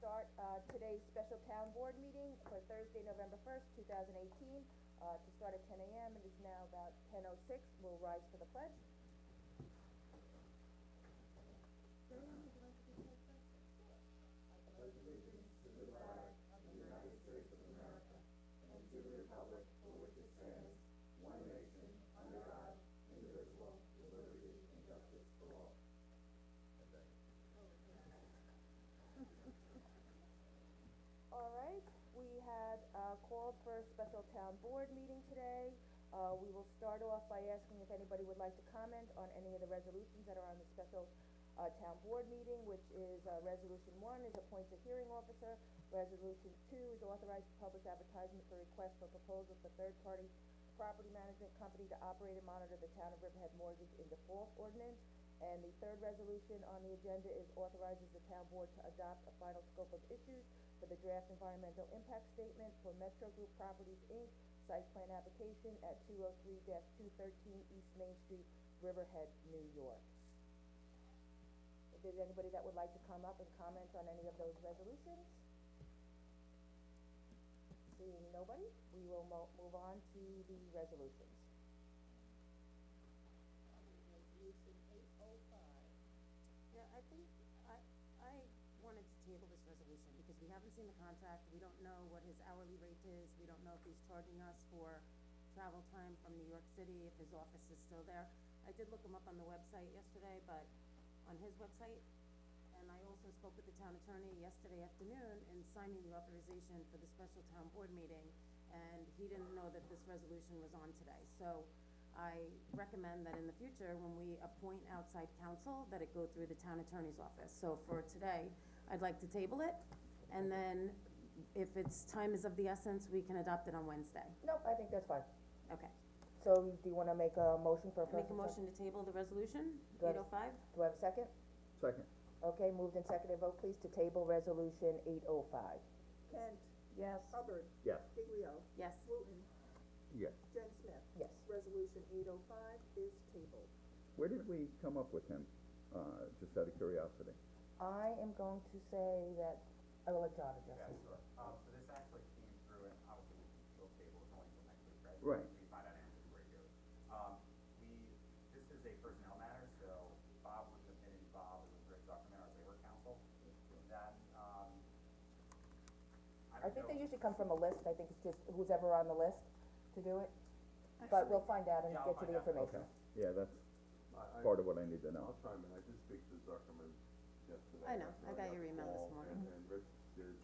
start, today's special town board meeting for Thursday, November 1st, 2018, to start at 10 a.m. It is now about 10:06. We'll rise for the pledge. Alright, we had, called for a special town board meeting today. We will start off by asking if anybody would like to comment on any of the resolutions that are on the special, town board meeting, which is, resolution 1 is appoint a hearing officer. Resolution 2 is authorize public advertisement for requests for proposals for third-party property management company to operate and monitor the town of Riverhead mortgage in default ordinance. And the third resolution on the agenda is authorizes the town board to adopt a final scope of issues for the draft environmental impact statement for Metro Group Properties, Inc., site plan application at 203-213 East Main Street, Riverhead, New York. If there's anybody that would like to come up and comment on any of those resolutions? Seeing nobody, we will move on to the resolutions. Resolution 805. Yeah, I think, I wanted to table this resolution because we haven't seen the contract, we don't know what his hourly rate is, we don't know if he's charging us for travel time from New York City, if his office is still there. I did look him up on the website yesterday, but on his website, and I also spoke with the town attorney yesterday afternoon in signing the authorization for the special town board meeting, and he didn't know that this resolution was on today, so I recommend that in the future, when we appoint outside counsel, that it go through the town attorney's office. So for today, I'd like to table it, and then if it's time is of the essence, we can adopt it on Wednesday. Nope, I think that's fine. Okay. So, do you wanna make a motion for a first Make a and motion to table the resolution, Do I have- 805? Do I have a second? Second. Okay, moved and seconded, vote please to table resolution 805. Kent, Yes. Hubbard, Yes. Giglio, Yes. Wooten, Yes. Jen Smith. Yes. Resolution 805 is tabled. Where did we come up with him, just out of curiosity? I am going to say that, I will let John address Yeah, this. sure. So this actually came through, and obviously we can still table it only until next week, right? Right. We find out answers right here. This is a personnel matter, so Bob was submitted, Bob was Rick Zuckerman, our labor counsel. That, I think they usually come from a list, I think it's just who's ever on the list to do it. But we'll find out and Yeah, get I'll you the find out. information. Yeah, that's I- part of what I need to know. I'll chime in, I did speak to Zuckerman yesterday. I know, after I got your the email this call, morning. And Rich did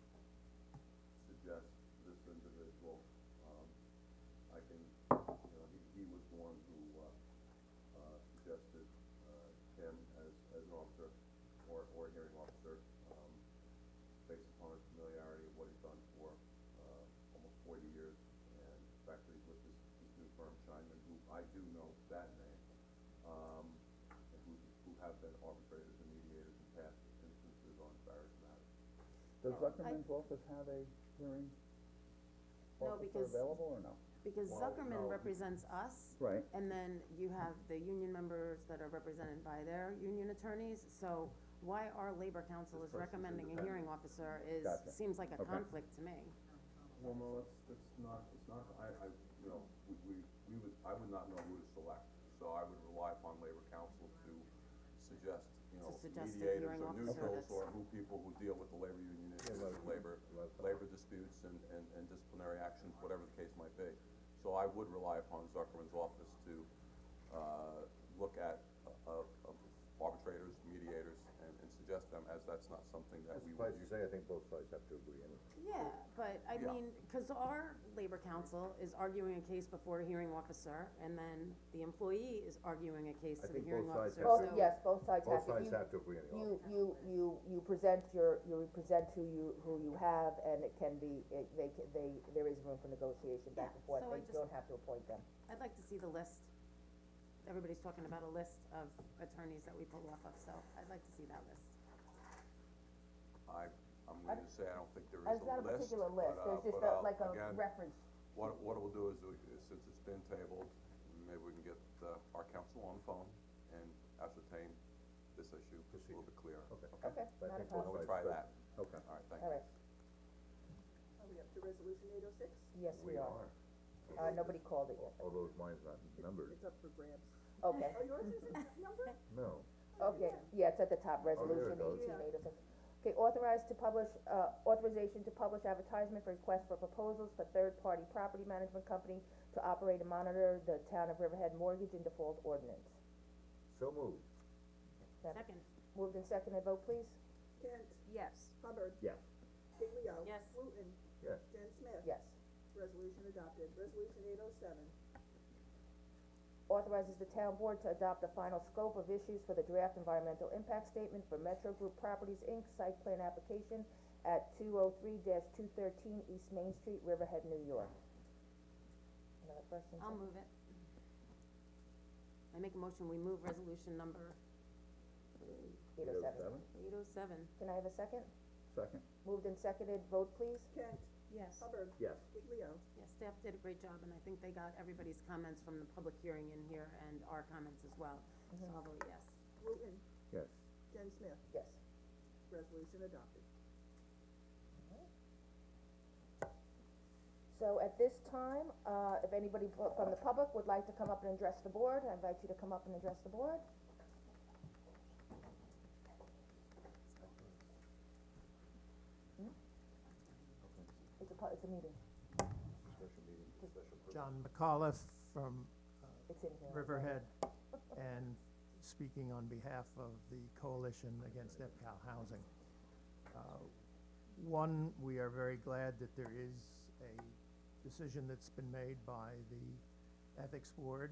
suggest this individual, I can, he was the one who, suggested, him as an officer, or a hearing officer, based upon his familiarity of what he's done for, almost 40 years, and the fact that he's with this new firm, Scheinman, who I do know that name, and who have been arbitrators and mediators in past instances on various matters. Does Zuckerman's office have a hearing No, officer because- available or no? Because Well, Zuckerman no. represents us. Right. And then you have the union members that are represented by their union attorneys, so why our labor council This is person's recommending a independent. hearing officer is, Gotcha. seems like a Okay. conflict to me. Well, no, it's not, I would not know who to select, so I would rely upon labor council to suggest, To suggest a mediators hearing or officer neutrals, that's- or who people who deal with the labor union issues, labor disputes and disciplinary actions, whatever the case might be. So I would rely upon Zuckerman's office to, look at, arbitrators, mediators, and suggest them, as that's not something that we would. As you say, I think both sides have to agree anyway. Yeah, but I Yeah. mean, cause our labor council is arguing a case before a hearing officer, and then the employee is arguing a case I to the think hearing both sides officer, have so. to- Yes, both sides have Both to. sides have to agree anyway. You present you present who you have, and it can be, there is room for negotiation back Yeah, and forth, so I they just- don't have to appoint them. I'd like to see the list. Everybody's talking about a list of attorneys that we pull off of, so I'd like to see that list. I'm going to say, I don't think there is It's a not a list, particular list, there's just but, like a again, reference. what we'll do is, since it's been tabled, maybe we can get, our counsel on the phone and ascertain this issue a little bit clearer. Okay. Okay, But I not a think both problem. We'll sides try should- that. Okay. All right, thank All you. right, Are we up to resolution 806? yes, we are. Nobody called it yet. Although mine's not numbered. It's up for grabs. Okay. Oh, yours isn't numbered? No. Okay, yeah, it's at the top, there resolution it goes. 18-806. Okay, authorization to publish advertisement for requests for proposals for third-party property management company to operate and monitor the town of Riverhead mortgage and default ordinance. So moved. Second, Moved and seconded, vote please. Kent, yes. Hubbard, Yes. Giglio. Yes. Wooten, Yes. Jen Smith. Yes. Resolution adopted. Resolution 807, Authorizes the town board to adopt the final scope of issues for the draft environmental impact statement for Metro Group Properties, Inc., site plan application at 203-213 East Main Street, Riverhead, New York. Another first and I'll second? move it. I make a motion, we move resolution number 807. 807. Can I have a second? Second? Moved and seconded, vote please. Kent, Yes. Hubbard, Yes. Giglio. Yeah, staff did a great job, and I think they got everybody's comments from the public hearing in here and our comments as well. So I'll vote yes. Wooten, Yes. Jen Smith. Yes. Resolution adopted. So at this time, if anybody from the public would like to come up and address the board, I invite you to come up and address the board. It's a meeting, Special meeting, special purpose. John McAuliffe from it's in here. Riverhead, and speaking on behalf of the Coalition Against EPCAL Housing. One, we are very glad that there is a decision that's been made by the Ethics Board.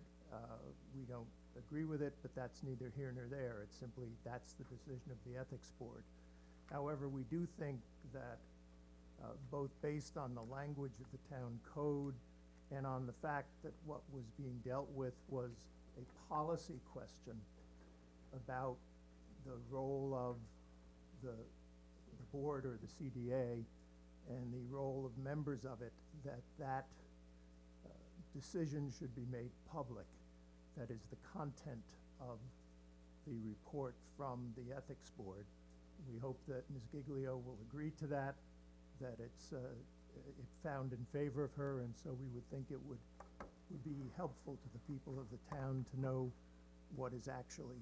We don't agree with it, but that's neither here nor there. It's simply, that's the decision of the Ethics Board. However, we do think that both based on the language of the town code and on the fact that what was being dealt with was a policy question about the role of the board or the CDA and the role of members of it, that decision should be made public. That is the content of the report from the Ethics Board. We hope that Ms. Giglio will agree to that it's it found in favor of her, and so we would think it would be helpful to the people of the town to know what is actually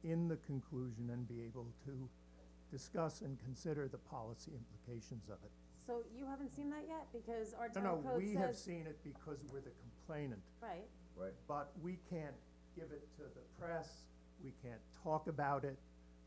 in the conclusion and be able to discuss and consider the policy implications of it. So you haven't seen that yet? Because our town No, code we have says, seen it because we're the complainant, right, Right. but we can't give it to the press, we can't talk about it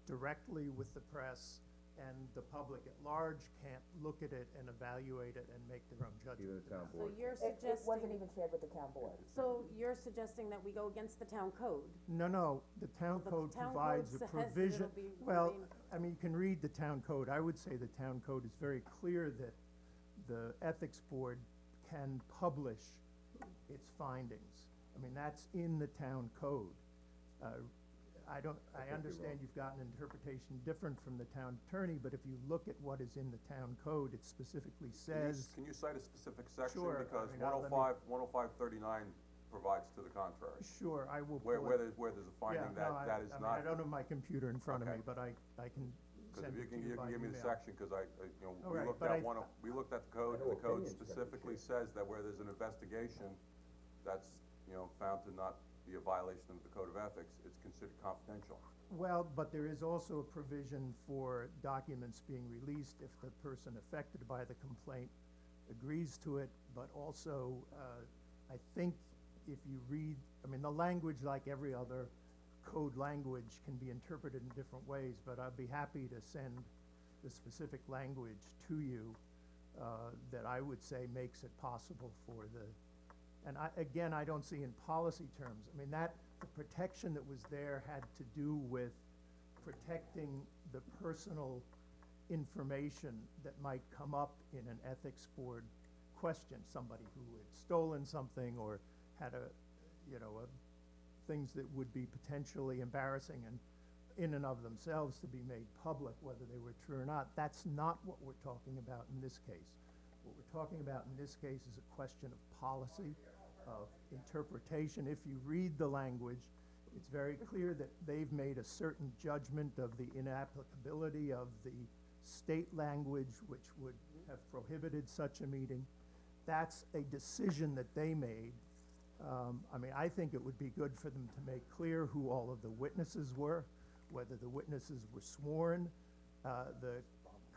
directly with the press, and the public at large can't look at it and evaluate it and make their own judgment. Even the town so board. you're It wasn't suggesting, even shared with the town board. so you're suggesting that we go against the town code? No, the town But the code town provides code a says that provision. it'll be Well, remain- I mean, you can read the town code. I would say the town code is very clear that the ethics board can publish its findings. I mean, that's in the town code. I could be understand wrong. you've got an interpretation different from the town attorney, but if you look at what is in the town code, it specifically says, Can you cite a specific section? Sure, I Because mean, let me- 10539 provides to the contrary. sure, I will pull it. Where there's a finding Yeah, no, that is I mean, not. I don't have my computer in front of me, Okay. but I can Because send if it to you you by can give me the email. section, cause All we right, looked but at I- we looked at the code, I and know the code opinions can be specifically shared. says that where there's an investigation that's, found to not be a violation of the code of ethics, it's considered confidential. Well, but there is also a provision for documents being released if the person affected by the complaint agrees to it, but also, I think if you read, I mean, the language, like every other code language, can be interpreted in different ways, but I'd be happy to send the specific language to you, that I would say makes it possible for the, and I don't see in policy terms, I mean, the protection that was there had to do with protecting the personal information that might come up in an ethics board question. Somebody who had stolen something or had things that would be potentially embarrassing and in and of themselves to be made public, whether they were true or not. That's not what we're talking about in this case. What we're talking about in this case is a question of policy, of interpretation. If you read the language, it's very clear that they've made a certain judgment of the inapplicability of the state language which would have prohibited such a meeting. That's a decision that they made. I mean, I think it would be good for them to make clear who all of the witnesses were, whether the witnesses were sworn. The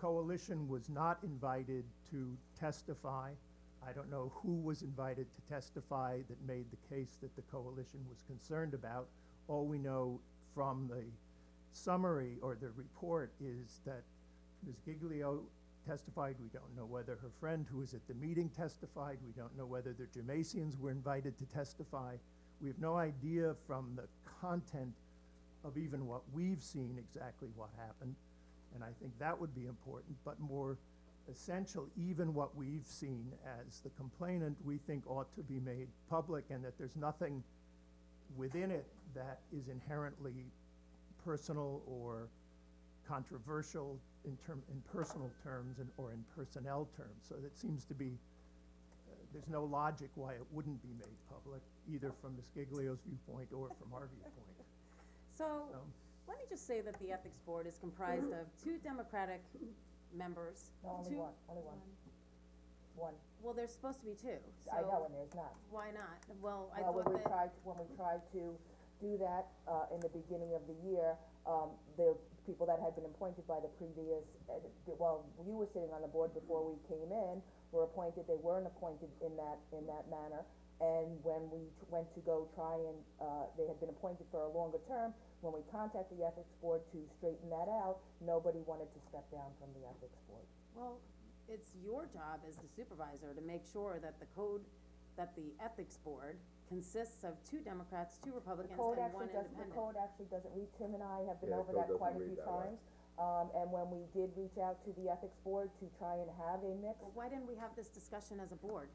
coalition was not invited to testify. I don't know who was invited to testify that made the case that the coalition was concerned about. All we know from the summary or the report is that Ms. Giglio testified. We don't know whether her friend who was at the meeting testified. We don't know whether the Germasians were invited to testify. We have no idea from the content of even what we've seen exactly what happened. And I think that would be important, but more essential, even what we've seen as the complainant, we think ought to be made public, and that there's nothing within it that is inherently personal or controversial in personal terms or in personnel terms. So that seems to be, there's no logic why it wouldn't be made public, either from Ms. Giglio's viewpoint or from our viewpoint. So, let me just say that the Ethics Board is comprised of 2 Democratic members. No, only two- one, only one. One, Well, there's supposed to be 2, so. I know, and there's not. Why not? Well, I Well, thought that. when we tried to do that, in the beginning of the year, the people that had been appointed by the previous, well, you were sitting on the board before we came in, were appointed, they weren't appointed in that manner. And when we went to go try and, they had been appointed for a longer term, when we contacted the ethics board to straighten that out, nobody wanted to step down from the ethics board. Well, it's your job as the supervisor to make sure that that the Ethics Board consists of 2 Democrats, 2 Republicans, and 1 independent. The code actually doesn't read, Tim and I have been Yeah, the over code that quite a doesn't few read that way. times. And when we did reach out to the ethics board to try and have a mix, Well, why didn't we have this discussion as a board?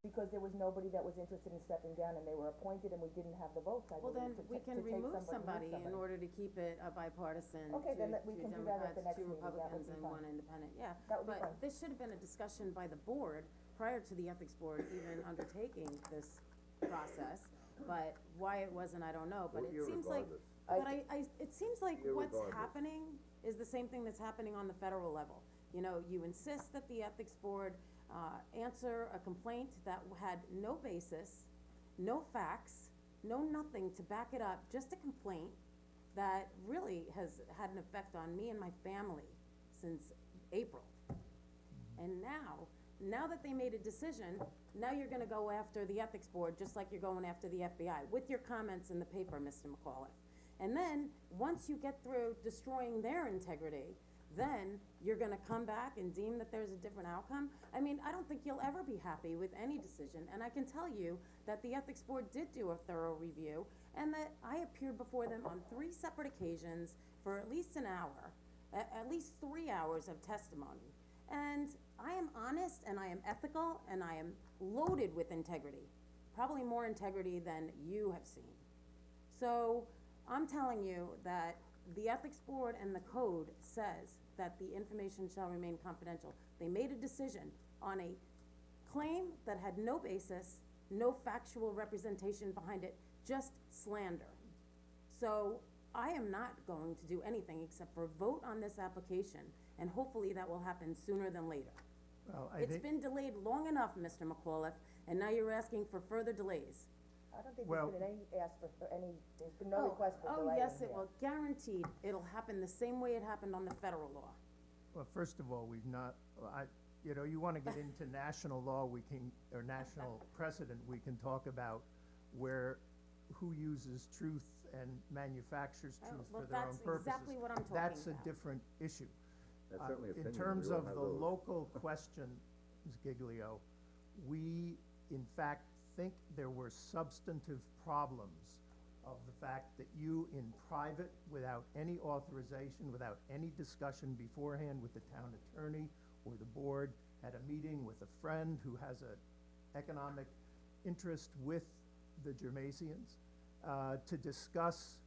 because there was nobody that was interested in stepping down, and they were appointed, and we didn't have the votes, I Well, believe, then to we ta- can to take remove somebody. somebody in order to keep it a bipartisan, Okay, then we 2 can do that at the Democrats, next 2 meeting. That would Republicans, be and fine. 1 independent, yeah. That would be fine. But this should have been a discussion by the board prior to the Ethics Board even undertaking this process. But why it wasn't, I don't know, but Well, it seems like, irregardless. but it seems like what's Irregardless. happening is the same thing that's happening on the federal level. You know, you insist that the Ethics Board, answer a complaint that had no basis, no facts, no nothing to back it up, just a complaint that really has had an effect on me and my family since April. And now that they made a decision, now you're gonna go after the Ethics Board, just like you're going after the FBI, with your comments in the paper, Mr. McAuliffe. And then, once you get through destroying their integrity, then you're gonna come back and deem that there's a different outcome? I mean, I don't think you'll ever be happy with any decision, and I can tell you that the Ethics Board did do a thorough review, and that I appeared before them on 3 separate occasions for at least an hour, at least 3 hours of testimony. And I am honest, and I am ethical, and I am loaded with integrity, probably more integrity than you have seen. So, I'm telling you that the Ethics Board and the code says that the information shall remain confidential. They made a decision on a claim that had no basis, no factual representation behind it, just slander. So, I am not going to do anything except for vote on this application, and hopefully that will happen sooner than later. Well, I It's think, been delayed long enough, Mr. McAuliffe, and now you're asking for further delays. I don't think Well- there's been any ask for any, there's been no request for delay Oh, yes, in it here. will, guaranteed, it'll happen the same way it happened on the federal law. well, first of all, we've not, you know, you wanna get into national law, we can, or national precedent, we can talk about who uses truth and manufactures Oh, truth well, for their own that's purposes. exactly what I'm talking That's a about. different issue. That's certainly opinion, In terms we all of have the those. local question, Ms. Giglio, we in fact think there were substantive problems of the fact that you in private, without any authorization, without any discussion beforehand with the town attorney or the board, had a meeting with a friend who has a economic interest with the Germasians, to discuss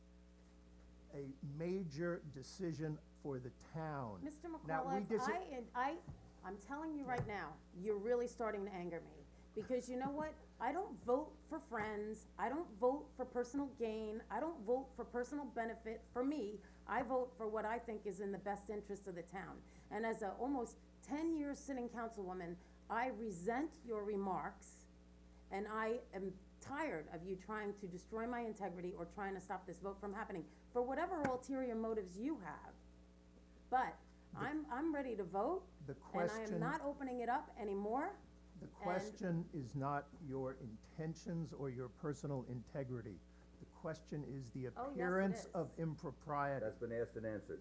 a major decision for the town. Mr. Now, we McAuliffe, I'm telling you right now, you're really starting to anger me. Because you know what? I don't vote for friends, I don't vote for personal gain, I don't vote for personal benefit for me. I vote for what I think is in the best interest of the town. And as a almost 10-year sitting councilwoman, I resent your remarks, and I am tired of you trying to destroy my integrity or trying to stop this vote from happening, for whatever ulterior motives you have. But I'm ready to vote, The and I am question- not opening it up anymore. The question is not your intentions or your personal integrity. The question is the Oh, yes, it appearance is. of impropriety. That's been asked and answered.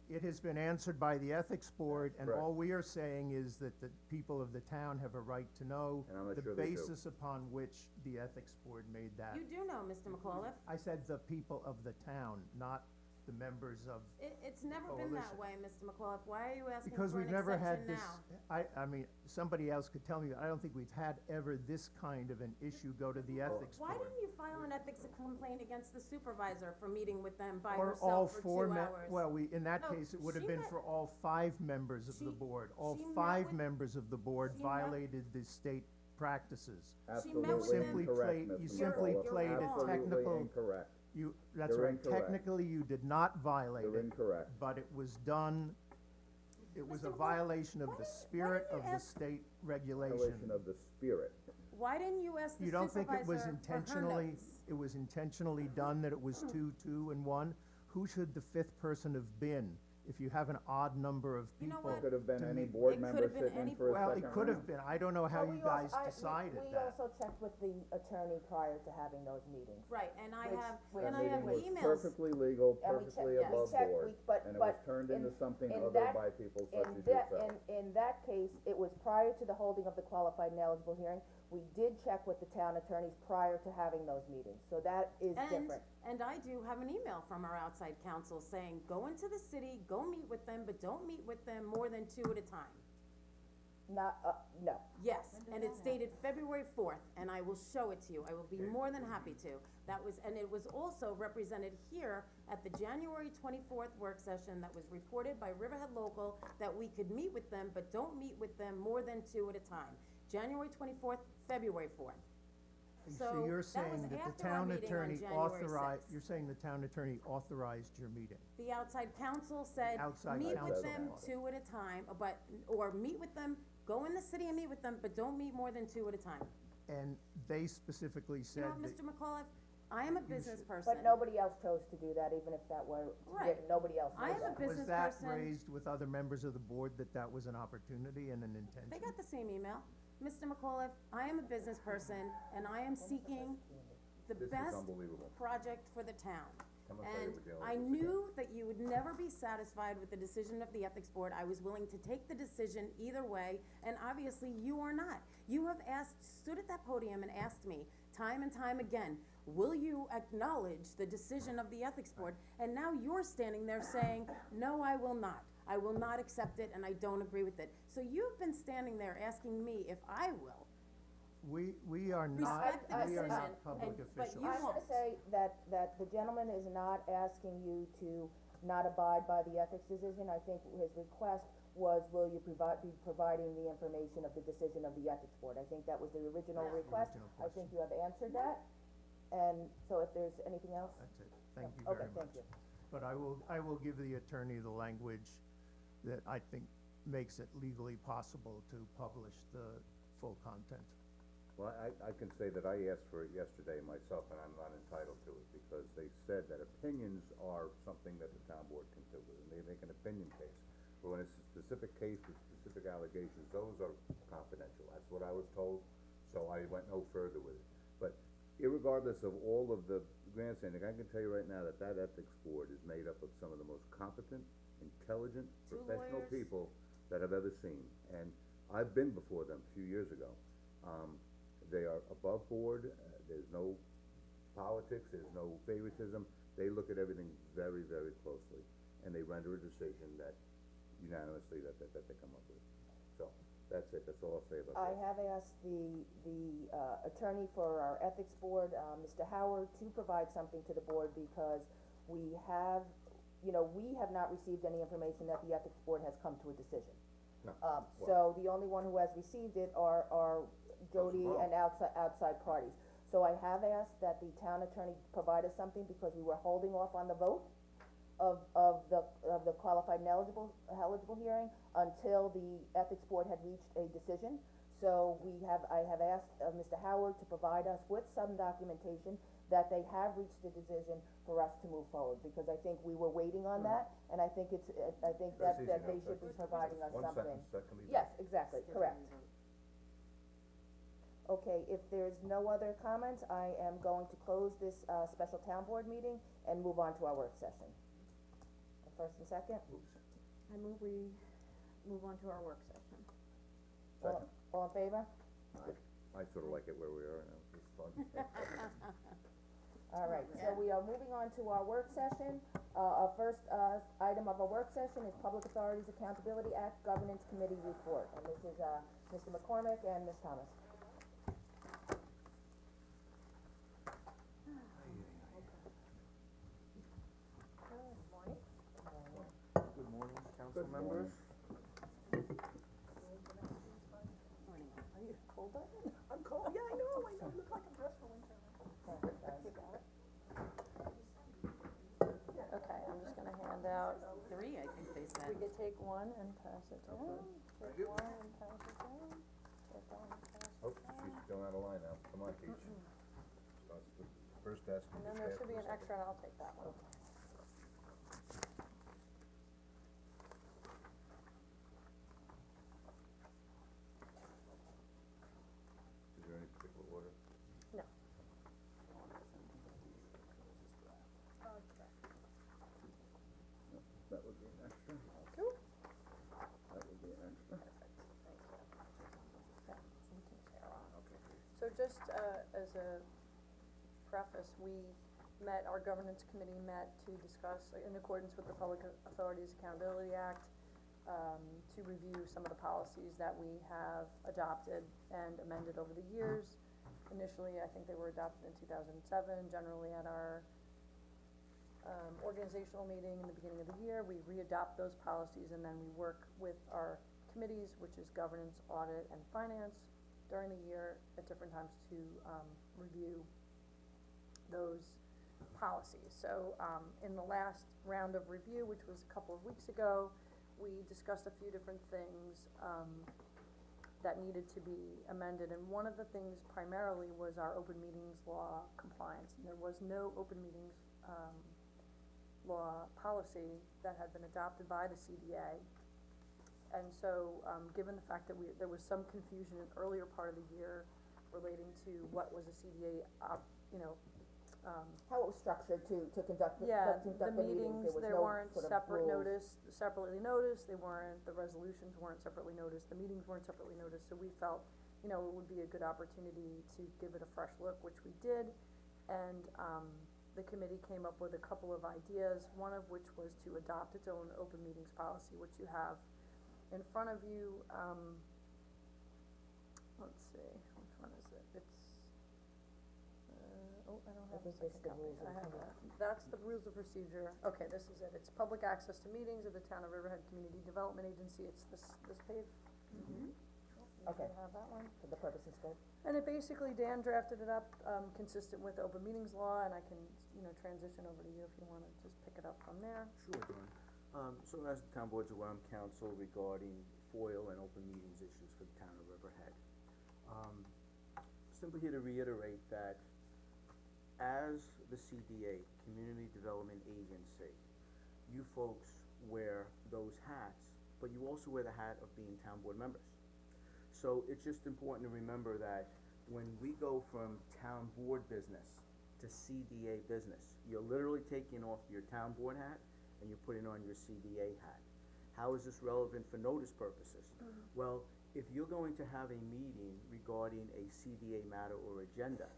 It has been answered by the ethics board, and Correct. all we are saying is that the people of the town have a right to know And I'm not the sure they do. basis upon which the ethics board made that. You do know, Mr. McAuliffe. I said the people of the town, not the members of, It's never been that way, Mr. McAuliffe. Why are you asking for because an we've never had exception this, now? I mean, somebody else could tell me, I don't think we've had ever this kind of an issue go to the ethics board. Why didn't you file an ethics complaint against the supervisor for meeting with them by Or all herself for 2 four hours? well, in that No, case, it would have she been met- for all 5 members of the she- board. All she met 5 with- members of the board she met- violated the state practices. Absolutely met with Simply incorrect, played- Mr. you simply McAuliffe. played a Absolutely technical- incorrect. That's You're right, incorrect. technically, you did not violate You're it, incorrect. but it was done, it was a Mr. Wolf, violation of why the didn't- why spirit didn't of you the ask- state regulation. Violation of the spirit. Why didn't you ask the You don't think it was supervisor for her intentionally, notes? it was intentionally done, that it was 2, 2, and 1? Who should the 5th person have been if you have an odd number of You know people? what? Could have been to any meet- board It member could have been sitting in any- for a Well, second it could have round. been, I don't know how Well, you we also- guys decided We that. also checked with the attorney prior to having those meetings. Right, and I Which- have, which- and I have That meeting was emails. perfectly legal, And we perfectly yes. above checked, board, but- and it was but turned in- into something in other that- by people such In as that, yourself. in that case, it was prior to the holding of the qualified and eligible hearing. We did check with the town attorneys prior to having those meetings, so that is different. And I do have an email from our outside counsel saying, go into the city, go meet with them, but don't meet with them more than 2 at a time. Not, no. Yes, and it's dated February 4th, and I will show it to you, I will be more than happy to. That was, and it was also represented here at the January 24th work session that was reported by Riverhead Local, that we could meet with them, but don't meet with them more than 2 at a time. January 24th, February 4th. So, you're that was saying that the after our town meeting on attorney January authorized, 6th. you're saying the town attorney authorized your meeting? The outside counsel said, outside meet with counsel. them 2 at a time, but, or meet with them, go in the city and meet with them, but don't meet more than 2 at a time. And they specifically You said know what, that, Mr. McAuliffe, I am a business person. But nobody else chose to do that, even if that were, Right. nobody else I did am a that. business was that person. raised with other members of the board, that was an opportunity and an intention? They got the same email. Mr. McAuliffe, I am a business person, and I am seeking the This is best unbelievable. project for the town. I'm gonna tell you And we're dealing I with this knew that you would never be satisfied with the decision of the ethics board. I was willing to take the decision either way, and obviously you are not. You have stood at that podium and asked me, time and time again, will you acknowledge the decision of the ethics board? And now you're standing there saying, no, I will not. I will not accept it, and I don't agree with it. So you've been standing there asking me if I will. We are not, Respect the we are not decision, public and- but officials. you I'm gonna won't. say that the gentleman is not asking you to not abide by the ethics decision. I think his request was, will you be providing the information of the decision of the ethics board? I think that was the original Yeah. request. Original I think you have answered that. And so if there's anything else? That's it, thank you Okay, very much. thank you. But I will give the attorney the language that I think makes it legally possible to publish the full content. Well, I can say that I asked for it yesterday myself, and I'm not entitled to it, because they said that opinions are something that the town board can do, and they make an opinion case. But when it's a specific case with specific allegations, those are confidential, that's what I was told, so I went no further with it. But irregardless of all of the grandstanding, I can tell you right now that that ethics board is made up of some of the most competent, intelligent, 2 professional lawyers. people that I've ever seen, and I've been before them a few years ago. They are above board, there's no politics, there's no favoritism, they look at everything very, very closely, and they render a decision that unanimously that they come up with. So, that's it, that's all I'll say about I that. have asked the attorney for our ethics board, Mr. Howard, to provide something to the board because we have not received any information that the ethics board has come to a decision. No. So the only one who has received it are Jody and outside parties. So I have asked that the town attorney provide us something because we were holding off on the vote. of the qualified and eligible hearing until the ethics board had reached a decision. So I have asked, Mr. Howard to provide us with some documentation that they have reached a decision for us to move forward, because I think we were waiting on that, and I think I think That's that easy they enough. should be providing us One something. sentence, that can be done. Yes, exactly, Scheduling correct. vote. Okay, if there's no other comments, I am going to close this, special town board meeting and move on to our work session. First and second? I move we move on to our work session. Second. All in favor? I sorta like it where we are now, it's fun. All right, so we are moving on to our work session. Our first, item of our work session is Public Authorities Accountability Act Governance Committee Report, and this is, Mr. McCormick and Ms. Thomas. Good morning, council members. Morning. Are you cold by then? I'm cold, yeah, I know, I look like I'm dressed for winter. Okay, I'm just gonna hand out, 3, I think they said. we could take one and pass it down, take one and pass it down, take one and pass it Oh, down. she's going out of line now, come on, Teach. Starts with the first desk And and then just there should be an after extra, and I'll take that one. Is there any particular order? No. That would be an extra. Cool. That would be an extra. Yeah, so we can share on. So just, as a preface, our governance committee met to discuss, in accordance with the Public Authorities Accountability Act, to review some of the policies that we have adopted and amended over the years. Initially, I think they were adopted in 2007, generally at our organizational meeting in the beginning of the year, we re-adopt those policies, and then we work with our committees, which is governance, audit, and finance, during the year at different times to, review those policies. So, in the last round of review, which was a couple of weeks ago, we discussed a few different things, that needed to be amended, and one of the things primarily was our open meetings law compliance, and there was no open meetings, law policy that had been adopted by the CDA. And so, given the fact that there was some confusion in earlier part of the year relating to what was a CDA, How it was structured to conduct the, yeah, conduct the the meetings, meetings, there was there no weren't sort of separate rules. separately noticed, the resolutions weren't separately noticed, the meetings weren't separately noticed, so we felt, it would be a good opportunity to give it a fresh look, which we did. And, the committee came up with a couple of ideas, one of which was to adopt its own open meetings policy, which you have in front of you. Let's see, which one is it? It's, I don't have a think it's second the copy. rules of I have conduct. that's the rules of procedure. Okay, this is it. It's public access to meetings of the Town of Riverhead Community Development Agency. It's this page. You Okay. should have that one. For the purpose and scope. And it basically, Dan drafted it up, consistent with open meetings law, and I can, transition over to you if you wanna just pick it up from there. Sure, Dawn. So as the town board's aware, I'm counsel regarding FOIL and open meetings issues for the town of Riverhead. Simply here to reiterate that as the CDA, Community Development Agency, you folks wear those hats, but you also wear the hat of being town board members. So it's just important to remember that when we go from town board business to CDA business, you're literally taking off your town board hat and you're putting on your CDA hat. How is this relevant for notice purposes? Well, if you're going to have a meeting regarding a CDA matter or agenda,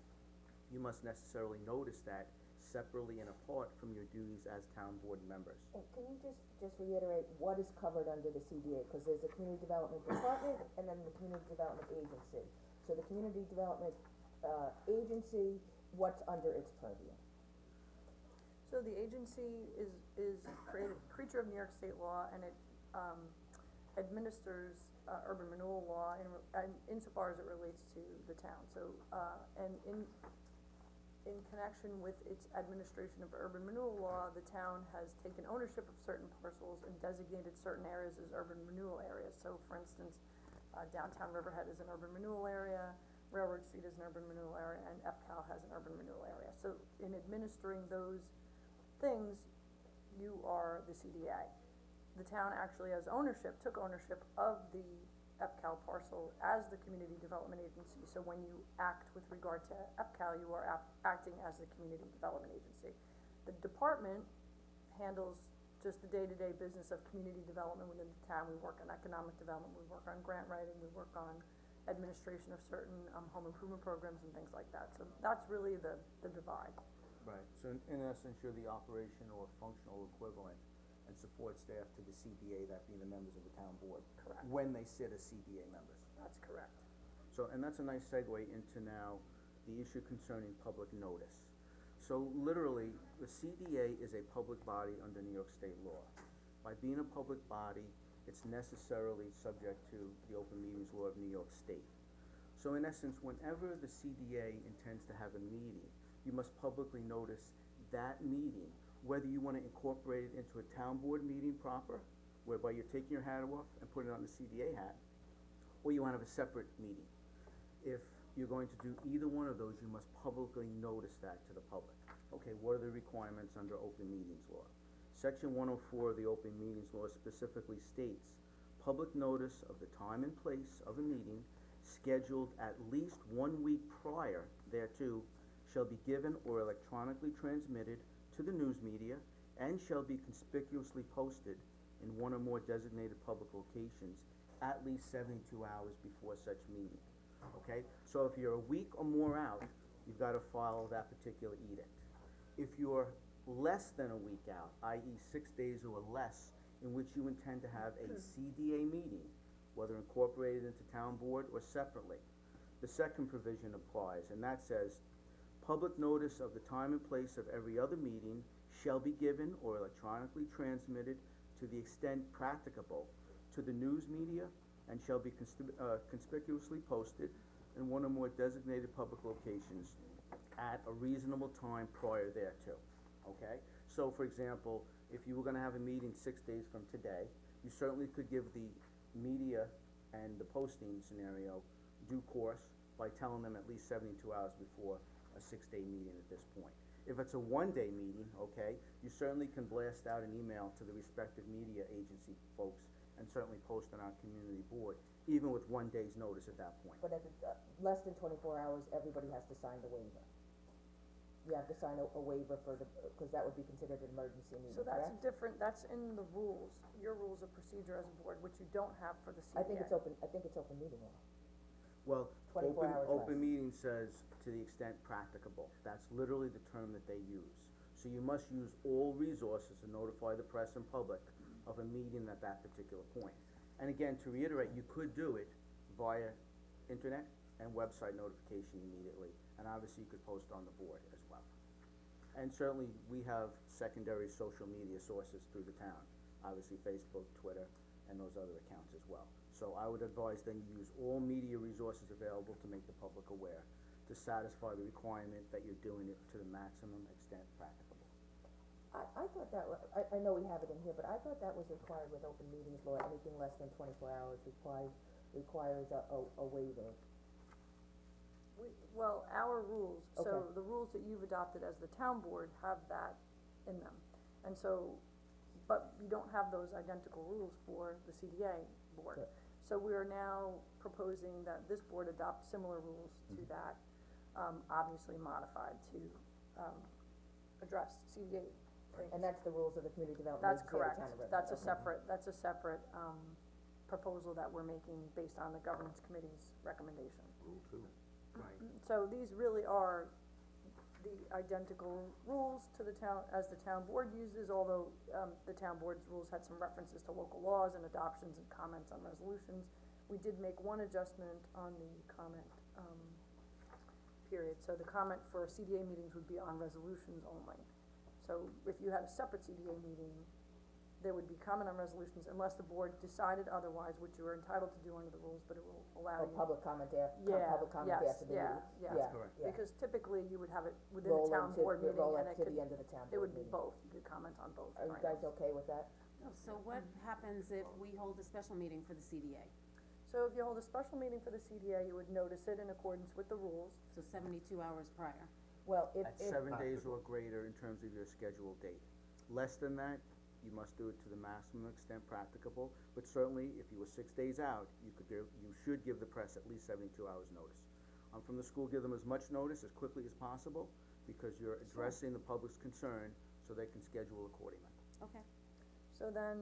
you must necessarily notice that separately and apart from your duties as town board members. And can you just reiterate what is covered under the CDA, cause there's a community development department and then the community development agency. So the community development, agency, what's under its purview? So the agency is created, creature of New York State law, and it, administers, urban renewal law insofar as it relates to the town. So, and in connection with its administration of urban renewal law, the town has taken ownership of certain parcels and designated certain areas as urban renewal areas. So for instance, downtown Riverhead is an urban renewal area, Railroad Street is an urban renewal area, and EPCAL has an urban renewal area. So in administering those things, you are the CDA. The town actually has ownership, took ownership of the EPCAL parcel as the community development agency. So when you act with regard to EPCAL, you are acting as the community development agency. The department handles just the day-to-day business of community development within the town. We work on economic development, we work on grant writing, we work on administration of certain, home improvement programs and things like that. So that's really the divide. Right, so in essence, you're the operation or functional equivalent and support staff to the CDA, that being the members of the town board. Correct. When they sit as CDA members. That's correct. So, and that's a nice segue into now the issue concerning public notice. So literally, the CDA is a public body under New York state law. By being a public body, it's necessarily subject to the open meetings law of New York state. So in essence, whenever the CDA intends to have a meeting, you must publicly notice that meeting, whether you wanna incorporate it into a town board meeting proper, whereby you're taking your hat off and putting on the CDA hat, or you wanna have a separate meeting. If you're going to do either one of those, you must publicly notice that to the public. Okay, what are the requirements under open meetings law? Section 104 of the open meetings law specifically states, public notice of the time and place of a meeting scheduled at least 1 week prior thereto shall be given or electronically transmitted to the news media and shall be conspicuously posted in one or more designated public locations at least 72 hours before such meeting. Okay, so if you're a week or more out, you've gotta follow that particular edict. If you're less than a week out, i.e. 6 days or less, in which you intend to have a CDA meeting, whether incorporated into town board or separately, the second provision applies, and that says, public notice of the time and place of every other meeting shall be given or electronically transmitted to the extent practicable to the news media and shall be conspicuously posted in one or more designated public locations at a reasonable time prior thereto, okay? So for example, if you were gonna have a meeting 6 days from today, you certainly could give the media and the posting scenario due course by telling them at least 72 hours before a 6-day meeting at this point. If it's a 1-day meeting, okay, you certainly can blast out an email to the respective media agency folks and certainly post on our community board, even with 1 day's notice at that point. But if it's, less than 24 hours, everybody has to sign the waiver. You have to sign a waiver for the, cause that would be considered an emergency meeting, So that's correct? different, that's in the rules, your rules of procedure as a board, which you don't have for the CDA. I think it's open meeting law. Well, 24 hours open less. meeting says to the extent practicable, that's literally the term that they use. So you must use all resources to notify the press and public of a meeting at that particular point. And again, to reiterate, you could do it via internet and website notification immediately, and obviously you could post on the board as well. And certainly, we have secondary social media sources through the town, obviously Facebook, Twitter, and those other accounts as well. So I would advise then you use all media resources available to make the public aware, to satisfy the requirement that you're doing it to the maximum extent practicable. I thought that I know we have it in here, but I thought that was required with open meetings law, anything less than 24 hours requires a waiver. Well, our rules, so Okay. the rules that you've adopted as the town board have that in them. And so, but you don't have those identical rules for the CDA board. Sure. So we are now proposing that this board adopt similar rules to that, obviously modified to, address CDA things. And that's the rules of the community development That's agency of the correct, town of Riverhead. that's a Okay. separate, proposal that we're making based on the governance committee's recommendation. Rule 2. Right. So these really are the identical rules to the town, as the town board uses, although, the town board's rules had some references to local laws and adoptions and comments on resolutions. We did make one adjustment on the comment, period, so the comment for CDA meetings would be on resolutions only. So if you had a separate CDA meeting, there would be comment on resolutions unless the board decided otherwise, which you are entitled to do under the rules, but it will allow Or you. public comment Yeah, public comment yes, after the yeah, meeting. yeah. That's correct. Yeah. Because typically you would have it within the Roll town into, board meeting roll and up it to could, the end of the town it board would be meeting. both, you could comment on both. Are you very guys nice. okay with that? No, so what happens if we hold a special meeting for the CDA? So if you hold a special meeting for the CDA, you would notice it in accordance with the rules. So 72 hours prior. Well, if, At 7 days or greater in terms of your scheduled date. Less than that, you must do it to the maximum extent practicable, but certainly, if you were 6 days out, you should give the press at least 72 hours notice. From the school, give them as much notice as quickly as possible, because you're addressing the public's concern, so they can schedule accordingly. Okay. So then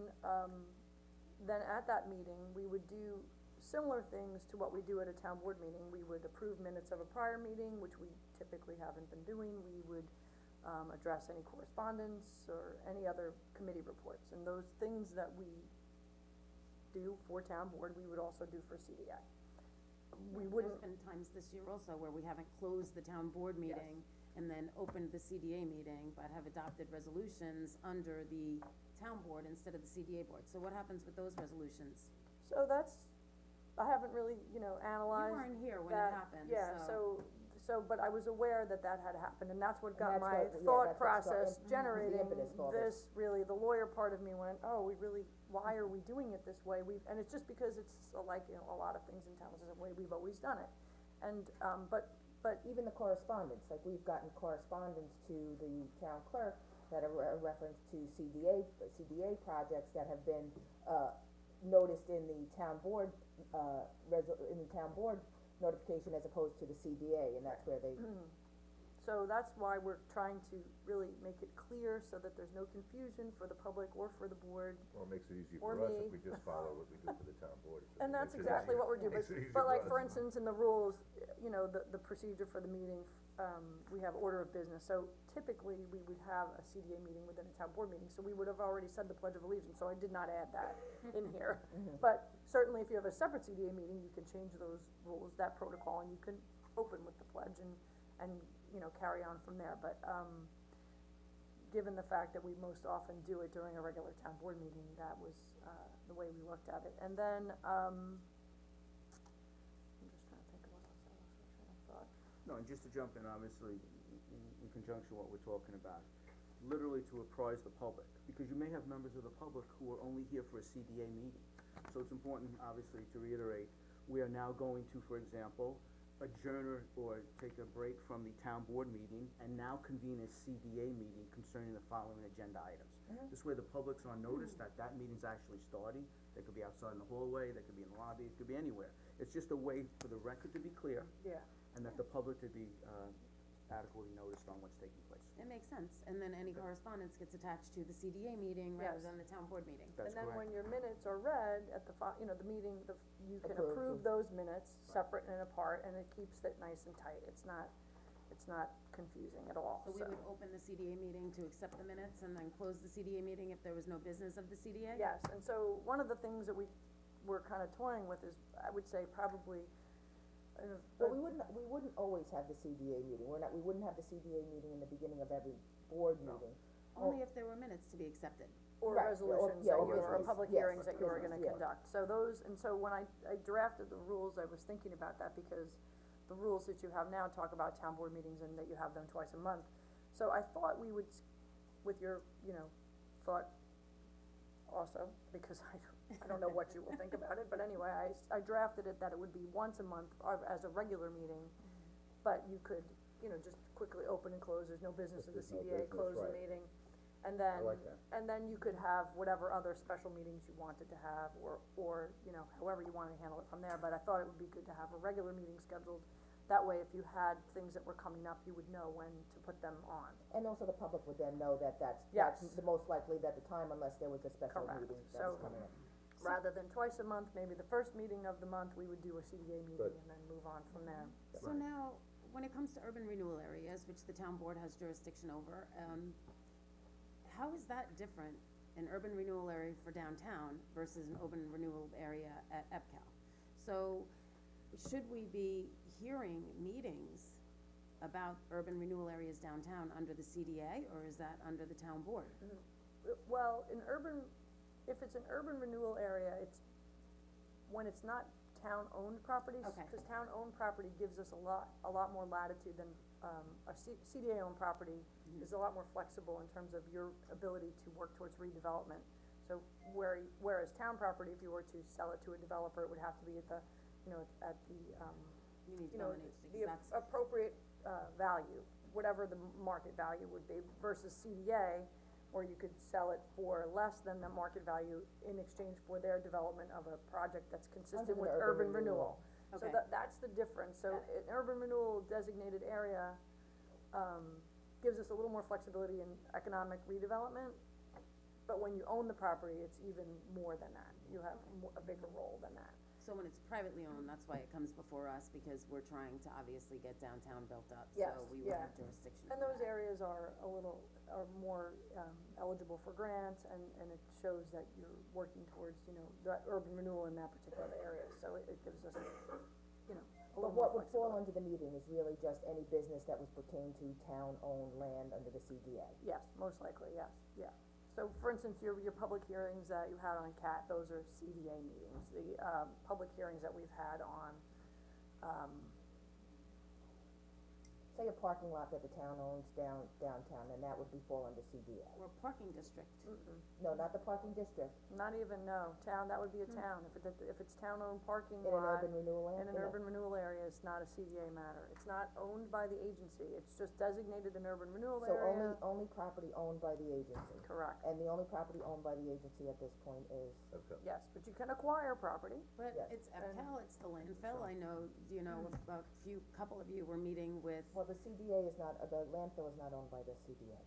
at that meeting, we would do similar things to what we do at a town board meeting. We would approve minutes of a prior meeting, which we typically haven't been doing. We would, address any correspondence or any other committee reports. And those things that we do for town board, we would also do for CDA. We wouldn't, There's been times this year also where we haven't closed the town board meeting and then opened the CDA meeting, but have adopted resolutions under the town board instead of the CDA board. So what happens with those resolutions? so that's, I haven't really, analyzed You weren't here when it that. happened, Yeah, but I was aware that that had happened, and that's what got And my that's what- yeah, thought that's what process started- generating was the impetus for all this. this, really, the lawyer part of me went, oh, why are we doing it this way? And it's just because it's like, a lot of things in town, this is the way we've always done it. And, but even the correspondence, like we've gotten correspondence to the town clerk that are a reference to CDA projects that have been, noticed in the town board, notification as opposed to the CDA, and that's where they, So that's why we're trying to really make it clear so that there's no confusion for the public or for the board. Well, it makes it easy Or for us me. if we just follow what we do for the town board. And that's Makes it exactly easier. what we're doing, Makes it easier but like, us. for instance, in the rules, the procedure for the meeting, we have order of business, so typically, we would have a CDA meeting within a town board meeting, so we would have already said the Pledge of Allegiance, so I did not add that in here. But certainly, if you have a separate CDA meeting, you can change those rules, that protocol, and you can open with the pledge and carry on from there, but, given the fact that we most often do it during a regular town board meeting, that was, the way we looked at it. And then, I'm just trying to think of what else I lost my train of thought. No, and just to jump in, obviously, in conjunction with what we're talking about, literally to apprise the public, because you may have members of the public who are only here for a CDA meeting. So it's important, obviously, to reiterate, we are now going to, for example, adjourn or take a break from the town board meeting and now convene a CDA meeting concerning the following agenda items. This way the public's on notice that that meeting's actually starting. They could be outside in the hallway, they could be in the lobby, it could be anywhere. It's just a way for the record to be clear Yeah, and that the public to be, adequately noticed on what's taking place. It makes sense, and then any correspondence gets attached to the CDA meeting rather Yes. than the town board meeting. That's and then when correct. your minutes are read at the the meeting, you can Approved. approve those minutes separate and apart, and it keeps it nice and tight, it's not confusing at all, So we would open the CDA meeting to accept the minutes and then close the CDA meeting if there was no business of the CDA? Yes, and so one of the things that we were kinda toying with is, I would say probably, well, we wouldn't always have the CDA meeting, we wouldn't have the CDA meeting in the beginning of every board meeting. Only if there were minutes to be accepted. or Right, resolutions yeah, that or you, or business, public yes, hearings that you were business, gonna yeah. conduct. So when I drafted the rules, I was thinking about that because the rules that you have now talk about town board meetings and that you have them twice a month. So I thought we would, with your, thought also, because I don't know what you will think about it, but anyway, I drafted it that it would be once a month as a regular meeting, but you could, just quickly open and close, there's no business of the If there's no CDA, business, close the right. meeting. And then, I like that. and then you could have whatever other special meetings you wanted to have, or, however you wanted to handle it from there, but I thought it would be good to have a regular meeting scheduled. That way, if you had things that were coming up, you would know when to put them on. And also the public would then know that that's Yes. the most likely that the time, unless there was a special Correct. meeting that So- was coming up. Rather than twice a month, maybe the first meeting of the month, we would do a CDA meeting Good. and then move on from there. So now, when it comes to urban renewal areas, which the town board has jurisdiction over, how is that different, an urban renewal area for downtown versus an urban renewal area at EPCAL? So, should we be hearing meetings about urban renewal areas downtown under the CDA, or is that under the town board? Well, in urban If it's an urban renewal area, it's, when it's not town-owned properties, Okay. cause town-owned property gives us a lot more latitude than, CDA-owned property is a lot more flexible in terms of your ability to work towards redevelopment. So whereas town property, if you were to sell it to a developer, it would have to be at the, at the, Community you know, development agency, 'cause the that's, appropriate, value, whatever the market value would be, versus CDA, where you could sell it for less than the market value in exchange for their development of a project that's consistent Under the with urban urban renewal. So Okay. that's the difference, so an urban renewal designated area, gives us a little more flexibility in economic redevelopment, but when you own the property, it's even more than that, you have a bigger role than that. so when it's privately owned, that's why it comes before us, because we're trying to obviously get downtown built up, Yes, so we would yeah. have jurisdiction And over those that. areas are more, eligible for grants, and it shows that you're working towards, that urban renewal in that particular area, so it gives us, a But little more what would fall flexibility. under the meeting is really just any business that was pertained to town-owned land under the CDA. Yes, most likely, yes, yeah. So for instance, your public hearings that you had on CAT, those are CDA meetings. The, public hearings that we've had on, Say a parking lot that the town owns downtown, then that would fall under CDA. Or parking district, No, not the parking district, not even, no, that would be a town, if it's town-owned parking in an lot, urban renewal in area. an urban renewal area, it's not a CDA matter. It's not owned by the agency, it's just designated an urban renewal So area. only property owned by the agency. Correct, And the only property owned by the agency at this point is, Okay. yes, but you can acquire property. but Yes. it's EPCAL, it's the landfill, I know, couple of you were meeting with, well, the CDA is not, the landfill is not owned by the CDA.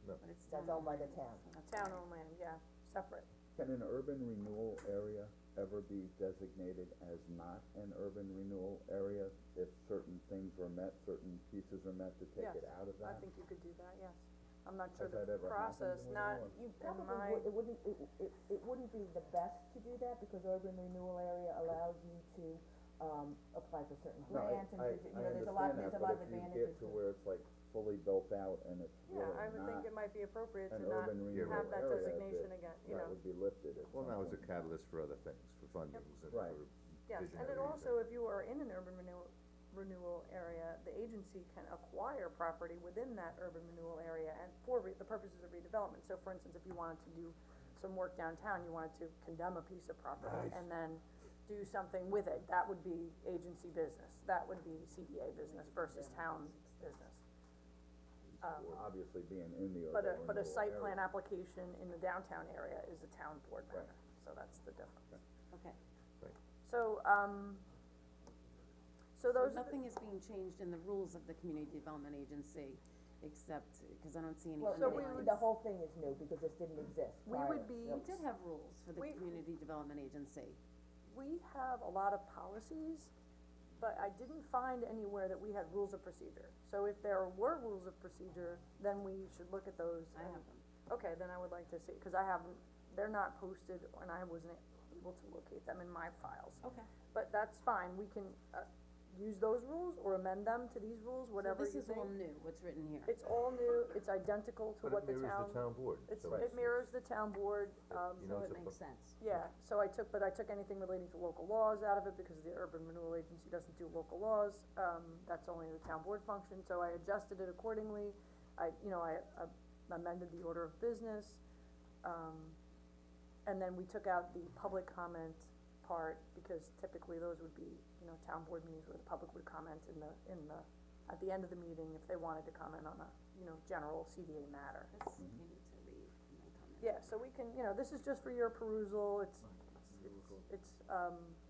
but it's That's town owned by the land, town. so that's why. Town-owned land, yeah, separate. Can an urban renewal area ever be designated as not an urban renewal area if certain things were met, certain pieces are met to take Yes, it out of that? I think you could do that, yes. I'm not sure Has that the ever happened process, where not, you are? You in probably my, would, it wouldn't be the best to do that, because urban renewal area allows you to, apply for certain No, grants and, I there's a lot of understand that, but if advantages you get to where it's like fully built out and it's yeah, really I would think not it might be appropriate to an not urban renewal have that area, designation again, that would be lifted at Well, some now it's a point. catalyst for other things, for fundings and Right. for Yes, and visionary then also, if you are in an urban renewal area, the agency can acquire property within that urban renewal area and for the purposes of redevelopment. So for instance, if you wanted to do some work downtown, you wanted to condemn a piece of property and then do something with it, that would be agency business, that would be CDA business versus town business. Obviously being in the urban But renewal area. a site plan application in the downtown area is a town board matter, Right. so that's the difference. Okay, So, so those so are the, nothing is being changed in the rules of the community development agency, except, cause I don't see any Well, So we underlines. the whole thing is new, because this didn't exist We prior. would be- We did have rules for the We- community development agency. we have a lot of policies, but I didn't find anywhere that we had rules of procedure. So if there were rules of procedure, then we should look at those. I and- have them. Okay, then I would like to see, cause I haven't, they're not posted, and I wasn't able to locate them in my files. Okay. But that's fine, we can, use those rules or amend them to these rules, whatever you So this is all think. new, what's written here. It's all new, it's identical to what the town. But it mirrors the town board, It's, so it mirrors the town board, you know, So it's it a makes sense. yeah, so I took anything relating to local laws out of it, because the urban renewal agency doesn't do local laws, that's only the town board function, so I adjusted it accordingly. I amended the order of business, and then we took out the public comment part, because typically those would be, town board meetings where the public would comment at the end of the meeting if they wanted to comment on a, general CDA matter. This, you need to read my comment. Yeah, so we can, this is just for your perusal, it's,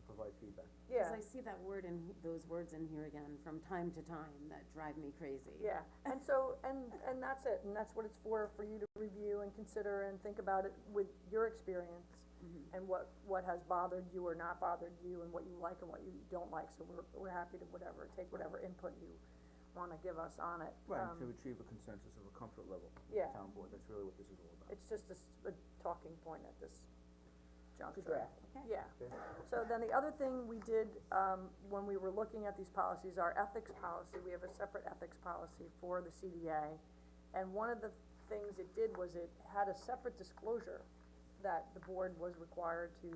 Provide feedback. yeah. Cause I see that word those words in here again from time to time that drive me crazy. Yeah, and so, and that's it, and that's what it's for you to review and consider and think about it with your experience. And what has bothered you or not bothered you, and what you like and what you don't like, so we're happy to take whatever input you wanna give us on it. Right, to achieve a consensus of a comfort level with Yeah. the town board, that's really what this is all about. It's just a talking point at this juncture. draft. Yeah, so then the other thing we did, when we were looking at these policies, our ethics policy, we have a separate ethics policy for the CDA. And one of the things it did was it had a separate disclosure that the board was required to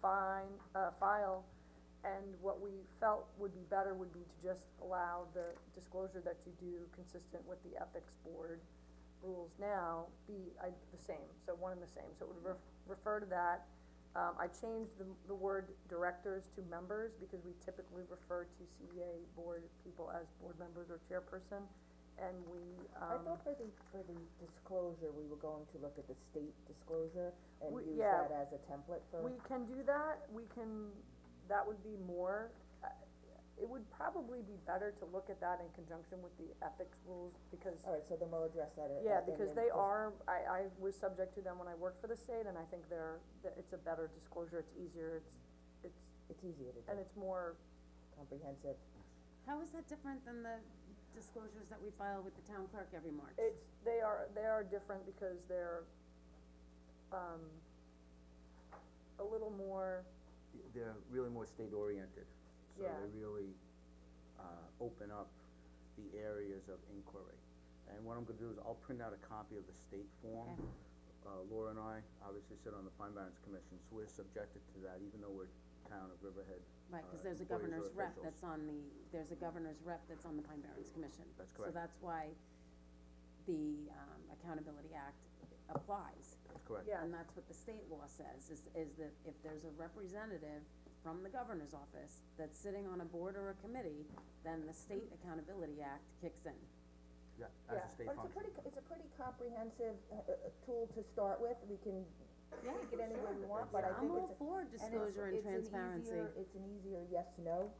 file, and what we felt would be better would be to just allow the disclosure that you do consistent with the ethics board rules now be the same, so one and the same, so it would refer to that. I changed the word directors to members, because we typically refer to CEA board people as board members or chairperson, and we, I thought for the disclosure, we were going to look at the state disclosure and use yeah. that as a template for. we can do that, that would be more, it would probably be better to look at that in conjunction with the ethics rules, because Alright, so then we'll address that. yeah, because they are, I was subject to them when I worked for the state, and I think it's a better disclosure, it's easier, It's easier to do, and it's more, comprehensive. How is that different than the disclosures that we file with the town clerk every March? they are different because they're, a little more, They're really more state oriented, so Yeah. they really, open up the areas of inquiry. And what I'm gonna do is I'll print out a copy of the state form. Okay. Laura and I obviously sit on the Pine Barrens Commission, so we're subjected to that, even though we're town of Riverhead. Right, cause there's a employees or governor's rep officials. that's on there's a governor's rep that's on the Pine Barrens Commission. That's So correct. that's why the, Accountability Act applies. That's correct. yeah, And that's what the state law says, is that if there's a representative from the governor's office that's sitting on a board or a committee, then the State Accountability Act kicks in. Yeah, as Yeah. a state But function. it's a pretty comprehensive, tool to start with, we can take it any way we want, but I think I'm all it's a. for disclosure and transparency. It's an easier yes, no,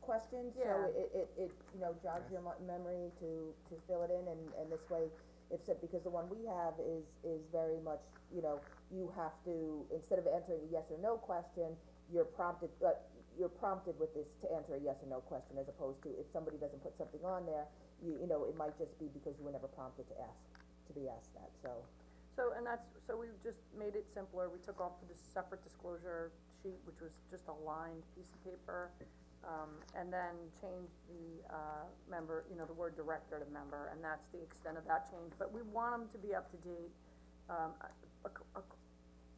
question, so Yeah. it, you know, jogs your memory to fill it in, and this way, if, because the one we have is very much, you know, you have to, instead of answering a yes or no question, you're prompted with this to answer a yes or no question, as opposed to if somebody doesn't put something on there, you know, it might just be because you were never prompted to be asked that, so. so we just made it simpler, we took off the separate disclosure sheet, which was just a lined piece of paper, and then changed the, member, you know, the word director to member, and that's the extent of that change, but we want them to be up to date.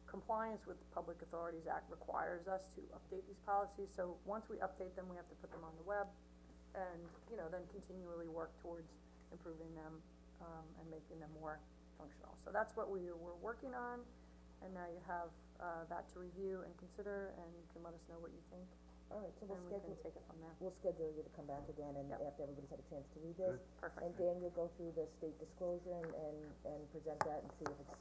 Compliance with the Public Authorities Act requires us to update these policies, so once we update them, we have to put them on the web, and, you know, then continually work towards improving them, and making them more functional. So that's what we're working on, and now you have, that to review and consider, and you can let us know what you think, Alright, so we'll and we can schedule, take it from there. we'll schedule you to come back again, and Yep. after everybody's had a chance to read this. Perfect. And Dan, you'll go through the state disclosure and present that and see if it's,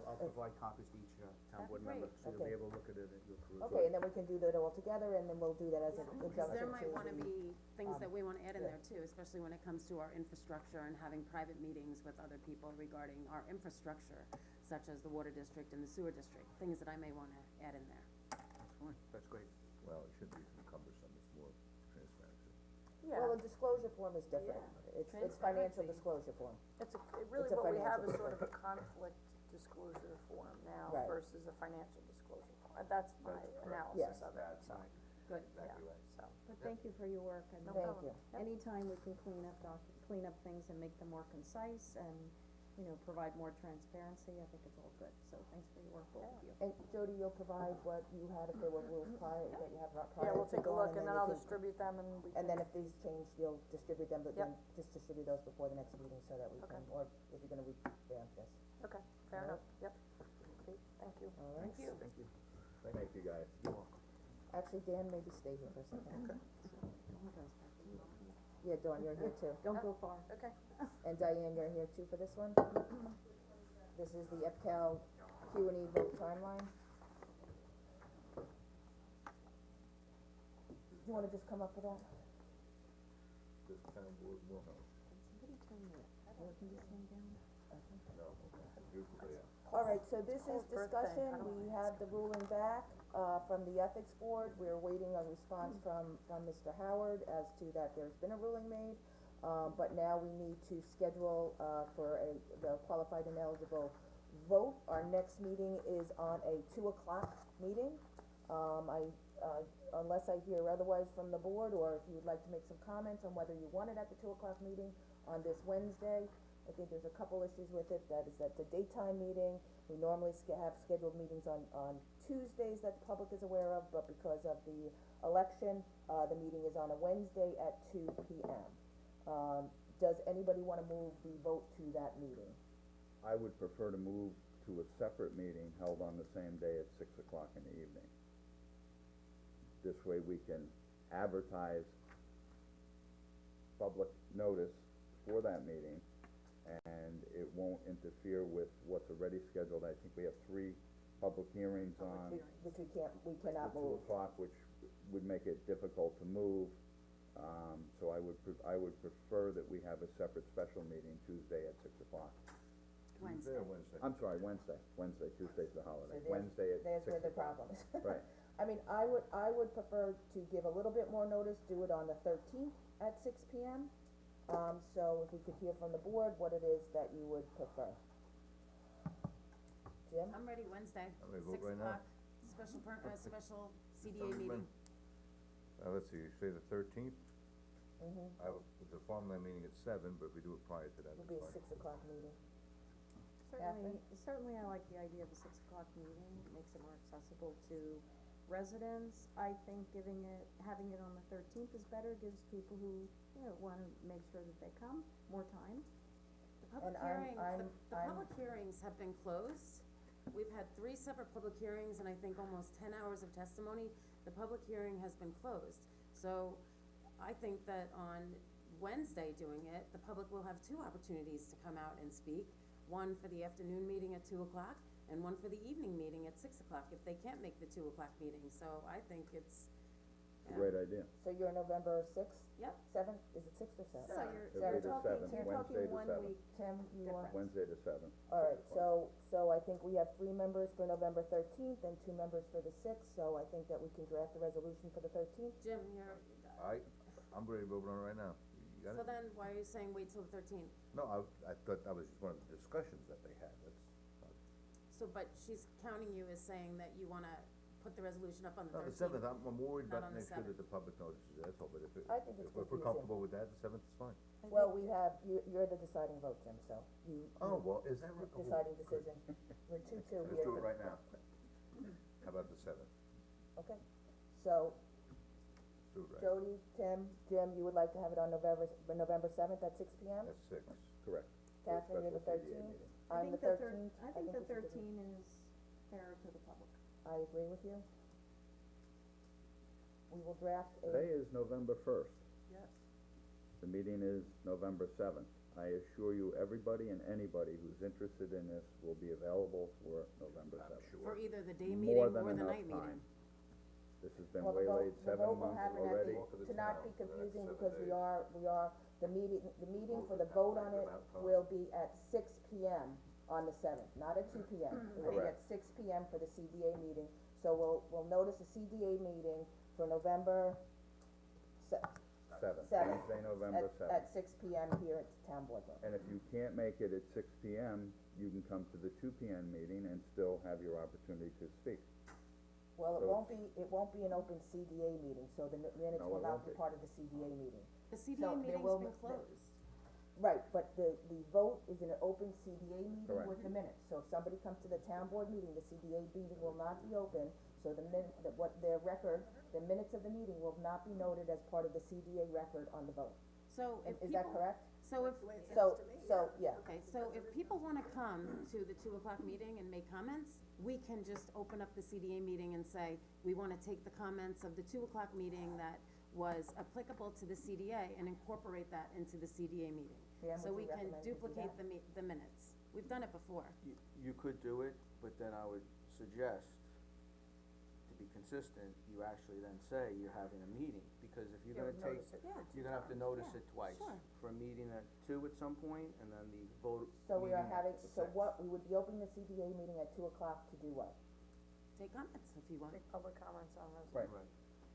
I'll provide copies to each, town That'd board be member, great. so you'll be Okay. able to look at it at your perusal. okay, and then we can do that all together, and then we'll do that as a conjunction to Cause there might wanna the- be things that we wanna add in yeah. there too, especially when it comes to our infrastructure and having private meetings with other people regarding our infrastructure, such as the water district and the sewer district, things that I may wanna add in there. That's fine, that's great. Well, it shouldn't be too cumbersome, it's more transparency. Well, the disclosure form is different, it's financial Transparency. disclosure form. Really It's a what we have financial is sort of a conflict disclosure form now Right. versus a financial disclosure form, that's my analysis Yes. of it, so, Good. yeah, so. But thank you for your work, and No Thank problem. you. Yep. anytime we can clean up things and make them more concise and, you know, provide more transparency, I think it's all good, so thanks for your work, both of you. And Jody, you'll provide what you had if there were rules prior, that you have prior Yeah, we'll to take a Dawn, look, and then you I'll can- distribute them, and we can. And then if these change, you'll distribute them, but Yep. then just distribute those before the next meeting so that we Okay. can, or if you're gonna revamp this. Okay, fair All enough, yep, great, thank you. All right. Thank you. Thank you. Thank you, guys. Actually, Dan, maybe stay here for a second. Yeah, Dawn, you're here too. Don't go far. Okay. And Diane, you're here too for this one? This is the FCAL Q&E vote timeline. Do you wanna just come up for that? This town board will know. Somebody turn this thing down? No, okay, usually, Alright, so this is Paul's birthday. discussion, I don't we know. have the ruling back, from the ethics board, we're waiting a response from Mr. Howard as to that there's been a ruling made. But now we need to schedule, for the qualified and eligible vote. Our next meeting is on a 2:00 meeting. Unless I hear otherwise from the board, or if you'd like to make some comments on whether you want it at the 2:00 meeting on this Wednesday, I think there's a couple issues with it, that is that the daytime meeting, we normally have scheduled meetings on Tuesdays that the public is aware of, but because of the election, the meeting is on a Wednesday at 2 p.m. Does anybody wanna move the vote to that meeting? I would prefer to move to a separate meeting held on the same day at 6 o'clock in the evening. This way we can advertise public notice for that meeting, and it won't interfere with what's already scheduled. I think we have 3 public hearings on. Which we cannot at 2 move. o'clock, which would make it difficult to move. So I would prefer that we have a separate special meeting Tuesday at 6 o'clock. Tuesday or Wednesday? I'm sorry, Wednesday, Tuesday's the holiday, So Wednesday at 6 o'clock. There's where the problem is. Right. I mean, I would prefer to give a little bit more notice, do it on the 13th at 6 p.m. So if we could hear from the board what it is that you would prefer. Jim? I'm ready Wednesday, I'm ready to vote 6 right now. o'clock, special CDA Sounds meeting. good. Let's see, you say the 13th? Mm-hmm. I have the farmland meeting at 7, but if we do it prior to that, It'll it's be a fine. 6 o'clock meeting. Certainly I like the idea of a 6 o'clock meeting, it makes it more accessible to residents. I think having it on the 13th is better, gives people who, wanna make sure that they come, more time. The public And I'm- the public hearings have been closed. We've had 3 separate public hearings and I think almost 10 hours of testimony. The public hearing has been closed. So I think that on Wednesday doing it, the public will have 2 opportunities to come out and speak. One for the afternoon meeting at 2 o'clock and one for the evening meeting at 6 o'clock if they can't make the 2 o'clock meeting. So I think it's, It's a great idea. So you're November 6th? Yep. 7th, is it 6th or 7th? So It'll be you're the talking, 7th, you're Wednesday talking the 1 7th. week Tim, you want? difference. Wednesday the 7th. Alright, so I think we have 3 members for November 13th and 2 members for the 6th, so I think that we can draft a resolution for the 13th. Jim, you're, I'm ready to vote on it right now. You got so it? then why are you saying wait till the 13th? No, I thought that was just one of the discussions that they had, that's, So, but she's counting you as saying that you wanna put the resolution up on the no, the 13th. 7th, I'm worried Not about on the making sure 7th. that the public notices, that's all, but if I think it's if we're confusing. comfortable with that, the 7th is fine. Well, we have, you're the deciding vote, Jim, so you. Oh, well, is that right? the deciding decision. We're 2-2 here. Let's do it right now. How about the 7th? Okay, so Do it right. Jody, Tim, Jim, you would like to have it on November 7th at 6 p.m.? That's 6. Correct. Catherine, you're the Special CDA 13th? meeting. I'm the 13th. I think the we should do it. 13 is fair to the public. I agree with you. We will draft Today is November 1st. Yes. The meeting is November 7th. I assure you, everybody and anybody who's interested in this will be available for November 7th. For either the day More meeting than or the enough night time. meeting. This has been Well, the vote, waylaid the 7 vote will months happen at already. the, Walk of the to not town be for the next confusing, 7 because we days. are, the meeting Walk for of the the vote town, on it like about time. will be at 6 p.m. on the 7th, not at 2 p.m. It will be at Correct. 6 p.m. for the CDA meeting, so we'll notice a CDA meeting for November 7th, 7th, Wednesday, November 7th. at 6 p.m. here at Town Board Room. And if you can't make it at 6 p.m., you can come to the 2 p.m. meeting and still have your opportunity to speak. Well, So it won't be an open CDA meeting, so the minutes No, will it not won't be be. part of the CDA meeting. The CDA So there meeting's will been be- closed. Right, but the vote is in an open CDA meeting Correct. with the minutes, so if somebody comes to the town board meeting, the CDA meeting will not be open, so the minutes of the meeting will not be noted as part of the CDA record on the vote. So if Is people. that correct? So if, The way it So, sounds to me, so, yeah, okay, so if people wanna come to the 2 o'clock meeting and make comments, we can just open up the CDA meeting and say, we wanna take the comments of the 2 o'clock meeting that was applicable to the CDA and incorporate that into the CDA meeting. Dan, So would we you can recommend we do duplicate that? the minutes. We've done it before. You could do it, but then I would suggest, to be consistent, you actually then say you're having a meeting, because if you're gonna take, Yeah. you're gonna have to notice Yeah, it twice. sure. For a meeting at 2 at some point, and then the vote so we are meeting at having, so 6. what, we would be opening the CDA meeting at 2 o'clock to do what? Take comments if you want. Take public comments on those. Right.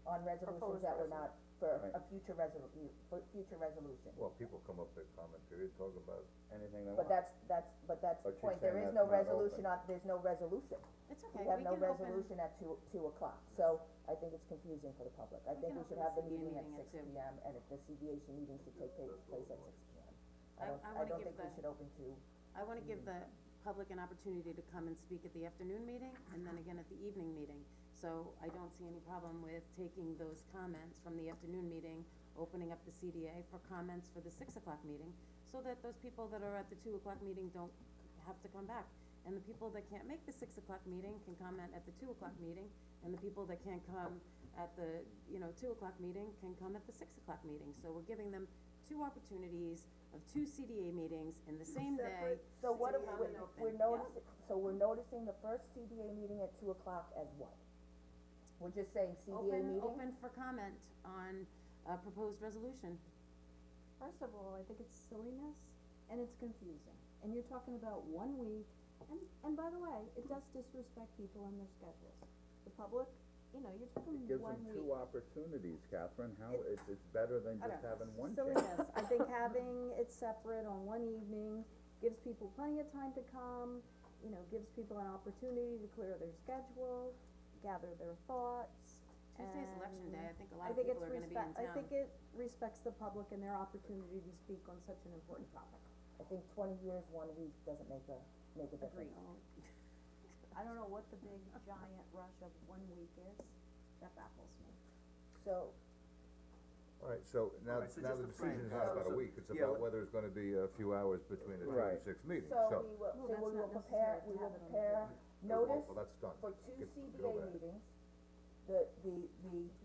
On resolutions Proposed that were not, for Right. a future resolution. Well, people come up at comment period, talk about, Anything they But want. that's the But she's point, there saying is that's no not resolution open. there's no resolution. It's okay, We have we no can open, resolution at 2 o'clock, so I think it's confusing for the public. I We think can we should open have the the CDA meeting at meeting at 6 2. p.m. and if the CDA meeting should take place at 6 p.m. I wanna don't give think we the- should open to, I wanna give the public an opportunity to come and speak at the afternoon meeting, and then again at the evening meeting. So I don't see any problem with taking those comments from the afternoon meeting, opening up the CDA for comments for the 6 o'clock meeting, so that those people that are at the 2 o'clock meeting don't have to come back. And the people that can't make the 6 o'clock meeting can comment at the 2 o'clock meeting, and the people that can't come at the, 2 o'clock meeting can come at the 6 o'clock meeting. So we're giving them 2 opportunities of 2 CDA meetings in the same day. so what, to come and we're open. noticing, so we're noticing the first CDA meeting at 2 o'clock as what? We're just saying CDA meeting? Open for comment on a proposed resolution. First of all, I think it's silliness and it's confusing, and you're talking about 1 week, and by the way, it does disrespect people and their schedules. The public, you're talking 1 week. It gives them 2 opportunities, Catherine, it's better than I just don't know, having one chance. silliness. I think having it separate on one evening gives people plenty of time to come, gives people an opportunity to clear their schedule, gather their thoughts. Tuesday's election and day, I think a lot I of think people it's are gonna be in town. I think it respects the public and their opportunity to speak on such an important topic. I think 20 years, 1 week doesn't make a difference. Agreed. I don't know what the big giant rush of 1 week is, that baffles me. So, Alright, so now, Alright, so now just the to frame decision is it, not so- about a so- week, it's yeah, about let- whether it's gonna be a few hours between the 2 and Right. 6 meetings, so so. we will, Well, so that's we will not prepare, necessary we to will have it on the prepare Well, notice well, that's done. for 2 Go CDA back. meetings. The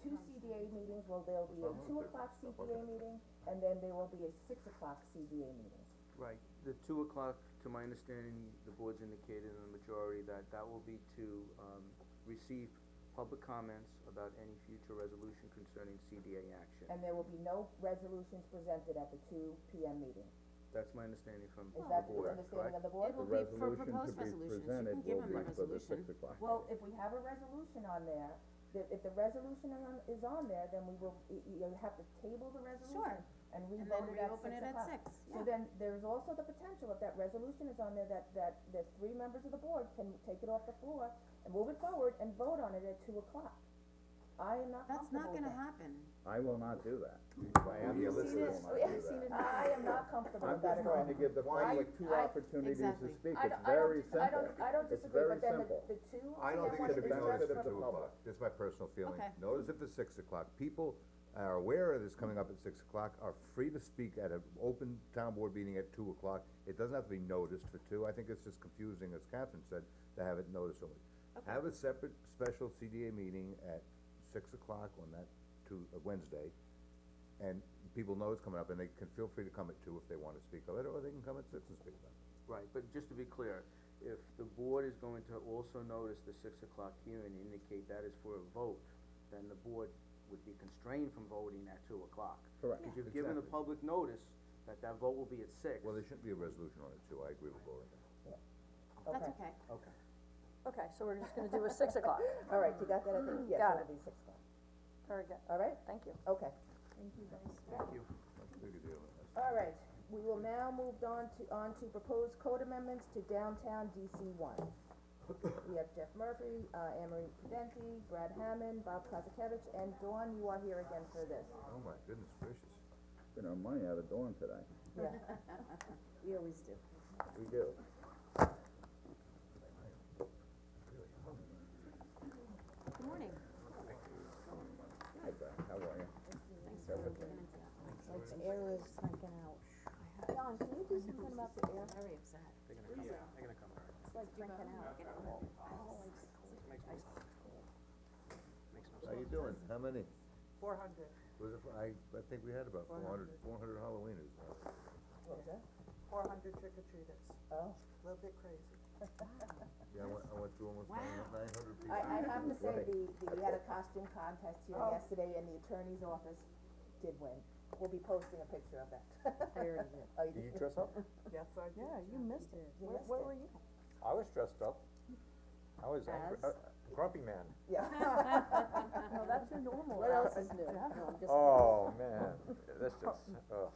2 CDA meetings, well, there'll be a 2 o'clock CDA meeting, and then there will be a 6 o'clock CDA meeting. Right, the 2 o'clock, to my understanding, the board's indicated in the majority that that will be to, receive public comments about any future resolution concerning CDA action. And there will be no resolutions presented at the 2 PM meeting. That's my understanding from Is the that the board, understanding correct? of the board? It will The be for resolution proposed to be resolutions, you presented can give will them be the for the resolution. 6 o'clock. Well, if we have a resolution on there, if the resolution is on there, then we will, you have to table the resolution. Sure. And And then revote it at 6 o'clock. reopen it at 6, So yeah. then, there's also the potential, if that resolution is on there, that the 3 members of the board can take it off the floor and move it forward and vote on it at 2 o'clock. I am not That's comfortable not with gonna that. happen. I will not do that. I am the I've seen listener. it, I've seen it, I am not comfortable I'm with that just at all. trying to give the public 2 opportunities to Exactly. speak, I it's don't- very simple. I don't It's disagree, very but then simple. the 2 I don't PM think one it should is be noticed just at for 2 the o'clock, this is my personal feeling. Okay. Notice if it's 6 o'clock, people are aware of this coming up at 6 o'clock, are free to speak at an open town board meeting at 2 o'clock. It doesn't have to be noticed for 2, I think it's just confusing, as Catherine said, to have it noticed only. Have a separate special CDA meeting at 6 o'clock on that Wednesday, and people know it's coming up, and they can feel free to come at 2 if they wanna speak of it, or they can come at 6 and speak about it. Right, but just to be clear, if the board is going to also notice the 6 o'clock hearing, and indicate that is for a vote, then the board would be constrained from voting at 2 o'clock. Correct. Because you've given the Exactly. public notice that that vote will be at 6. Well, there shouldn't be a resolution on it too, I agree with Laura. That's Okay. okay. Okay. Okay, so we're just gonna do a 6 o'clock, All right, you got that, I think, yes, Got it'll it. be 6 o'clock, very good, all right, thank you. okay. Thank you guys. Thank you. That's a big deal. All right, we will now move on to proposed code amendments to downtown DC 1. We have Jeff Murphy, Anne Marie Prudenti, Brad Hammond, Bob Kozakevich, and Dawn, you are here again for this. Oh my goodness gracious. Spent our money out of Dawn today. Yeah. We always do. We do. Good morning. Hi, Brad, how are you? Thanks for getting into that. Like the air is cranking out. John, can you do something about the air? Very upset. It's like cranking out. How you doing? How many? 400. Was it, I think we had about 400 Halloweeners. What was that? 400 trick-or-treaters. Oh. A little bit crazy. Yeah, I went through almost Wow. 900 people. I have to say, we had a costume contest here yesterday, and the attorney's office did win. We'll be posting a picture of that. I already did. Oh, you Did you did? dress up? Yes, I did. Yeah, you missed it. You Where, missed where it. were you? I was dressed up. I was angry, As? grumpy man. Yeah. No, that's your normal. What else is new? No, I'm just. Oh, man, that's just, ugh.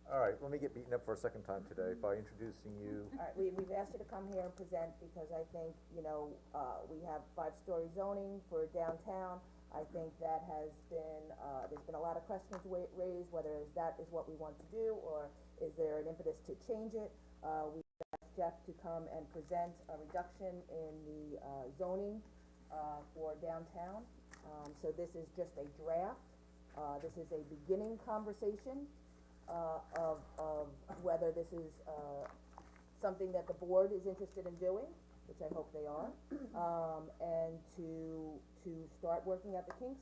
All right, let me get beaten up for a second time today by introducing you. All right, we've asked you to come here and present because I think, we have 5-story zoning for downtown. I think that has been, there's been a lot of questions raised, whether that is what we want to do, or is there an impetus to change it? We asked Jeff to come and present a reduction in the, zoning, for downtown. So this is just a draft, this is a beginning conversation, of whether this is, something that the board is interested in doing, which I hope they are, and to start working out the kinks.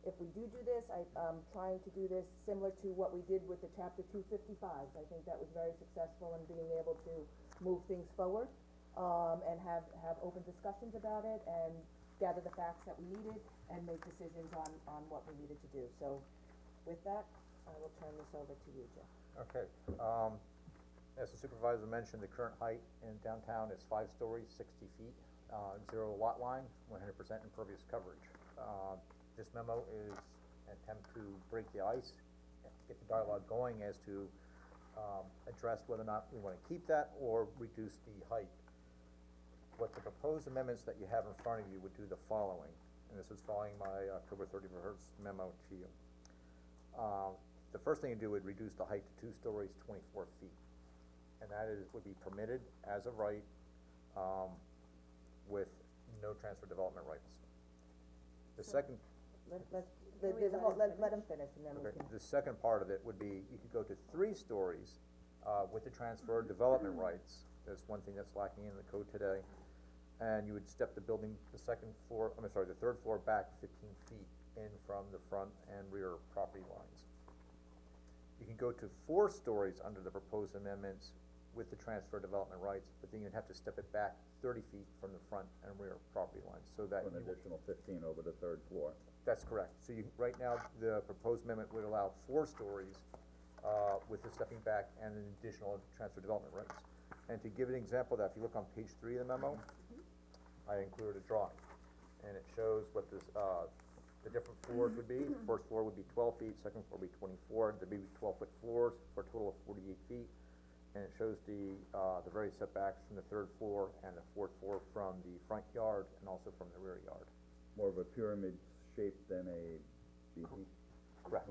If we do this, I'm trying to do this similar to what we did with the chapter 255s. I think that was very successful in being able to move things forward, and have open discussions about it, and gather the facts that we needed, and make decisions on what we needed to do. So, with that, I will turn this over to you, Jeff. Okay, as the supervisor mentioned, the current height in downtown is 5 stories, 60 feet, 0 lot line, 100% impervious coverage. This memo is an attempt to break the ice, get the dialogue going as to, address whether or not we wanna keep that or reduce the height. What the proposed amendments that you have in front of you would do the following, and this is following my October 31st memo to you. The first thing to do would reduce the height to 2 stories, 24 feet. And that would be permitted as a right, with no transfer development rights. The second, Let him finish, and then we okay, can. the second part of it would be, you could go to 3 stories, with the transfer of development rights. That's one thing that's lacking in the code today. And you would step the building, the third floor back 15 feet in from the front and rear property lines. You can go to 4 stories under the proposed amendments with the transfer development rights, but then you'd have to step it back 30 feet from the front and rear property lines, so that For an additional 15 over the third floor. that's correct. So you, right now, the proposed amendment would allow 4 stories, with the stepping back and an additional transfer development rights. And to give an example of that, if you look on page 3 of the memo, I included a drawing, and it shows what this, the different floors would be. First floor would be 12 feet, second floor would be 24, there'd be 12-foot floors for a total of 48 feet. And it shows the various setbacks from the third floor and the fourth floor from the front yard and also from the rear yard. More of a pyramid shape than a Correct.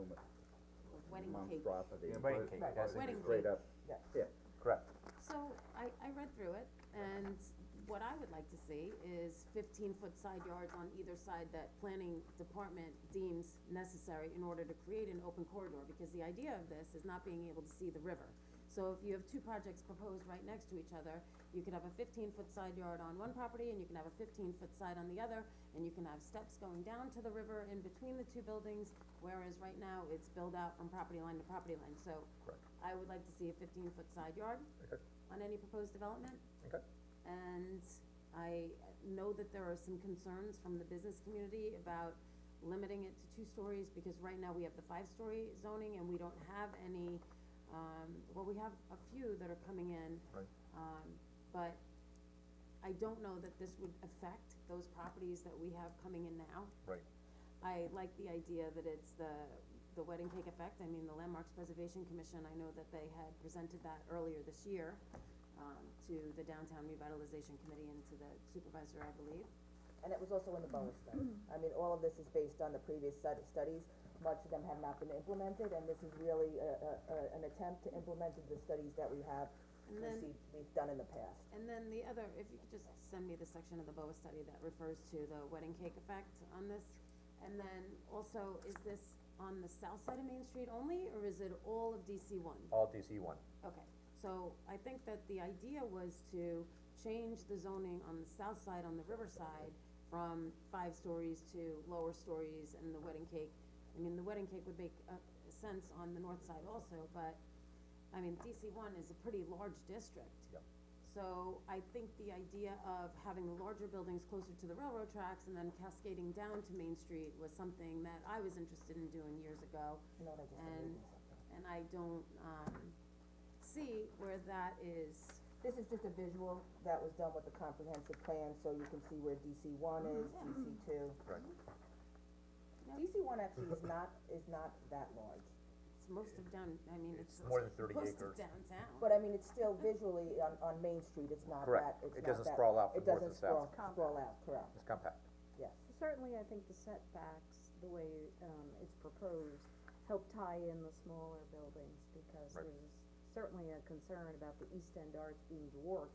Wedding cake. monstrosity. Wedding cake, it has to be Wedding Straight cake. up, Yeah. yeah. correct. So, I read through it, and what I would like to see is 15-foot side yards on either side that planning department deems necessary in order to create an open corridor, because the idea of this is not being able to see the river. So if you have 2 projects proposed right next to each other, you could have a 15-foot side yard on one property, and you can have a 15-foot side on the other, and you can have steps going down to the river in between the 2 buildings, whereas right now, it's built out from property line to property line. So Correct. I would like to see a 15-foot side yard Okay. on any proposed development. Okay. And I know that there are some concerns from the business community about limiting it to 2 stories, because right now we have the 5-story zoning, and we don't have any, well, we have a few that are coming in. Right. But I don't know that this would affect those properties that we have coming in now. Right. I like the idea that it's the wedding cake effect. I mean, the Landmarks Preservation Commission, I know that they had presented that earlier this year, to the Downtown Revitalization Committee and to the supervisor, I believe. And it was also in the bonus study. I mean, all of this is based on the previous studies. Much of them have not been implemented, and this is really an attempt to implement the studies that we have And then- we've done in the past. And then the other, if you could just send me the section of the BOA study that refers to the wedding cake effect on this. And then also, is this on the south side of Main Street only, or is it all of DC1? All DC1. Okay, so I think that the idea was to change the zoning on the south side, on the riverside, from 5 stories to lower stories, and the wedding cake. I mean, the wedding cake would make sense on the north side also, but, I mean, DC1 is a pretty large district. Yep. So I think the idea of having the larger buildings closer to the railroad tracks and then cascading down to Main Street was something that I was interested in doing years ago. You know what I just And, read something. and I don't, see where that is. This is just a visual that was done with the comprehensive plan, so you can see where DC1 is, DC2. Right. DC1 actually is not that large. It's most of I mean, it's More than 30 most of acres. downtown. But I mean, it's still visually on Main Street, it's not Correct. that, it's It not doesn't that- sprawl out from It north doesn't to south. sprawl out, correct, It's compact. yes. Certainly, I think the setbacks the way, it's proposed, help tie in the smaller buildings, because Right. there's certainly a concern about the East End Arts being dwarfed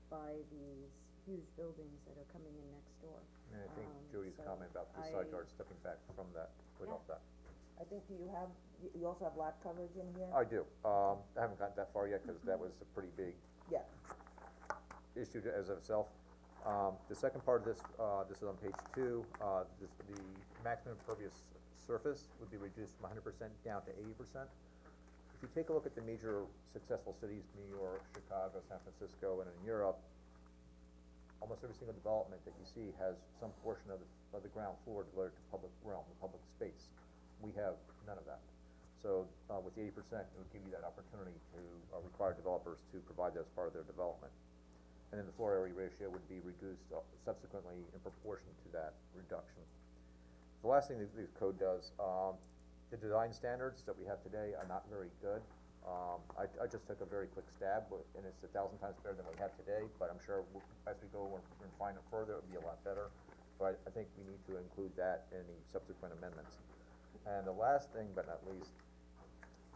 by these huge buildings that are coming in next door. And I think Jody's so comment about the side yard stepping back from that would help that. I think, do you have, you also have lot coverage in here? I do, I haven't gotten that far yet, cause that was a pretty big Yeah, issue as of itself. The second part of this, this is on page 2, the maximum impervious surface would be reduced from 100% down to 80%. If you take a look at the major successful cities, New York, Chicago, San Francisco, and in Europe, almost every single development that you see has some portion of the ground floor devoted to public realm, public space. We have none of that. So, with the 80%, it would give you that opportunity to, require developers to provide that as part of their development. And then the floor area ratio would be reduced subsequently in proportion to that reduction. The last thing that the code does, the design standards that we have today are not very good. I just took a very quick stab, and it's 1,000 times better than we have today, but I'm sure as we go and refine it further, it'll be a lot better. But I think we need to include that in the subsequent amendments. And the last thing, but not least,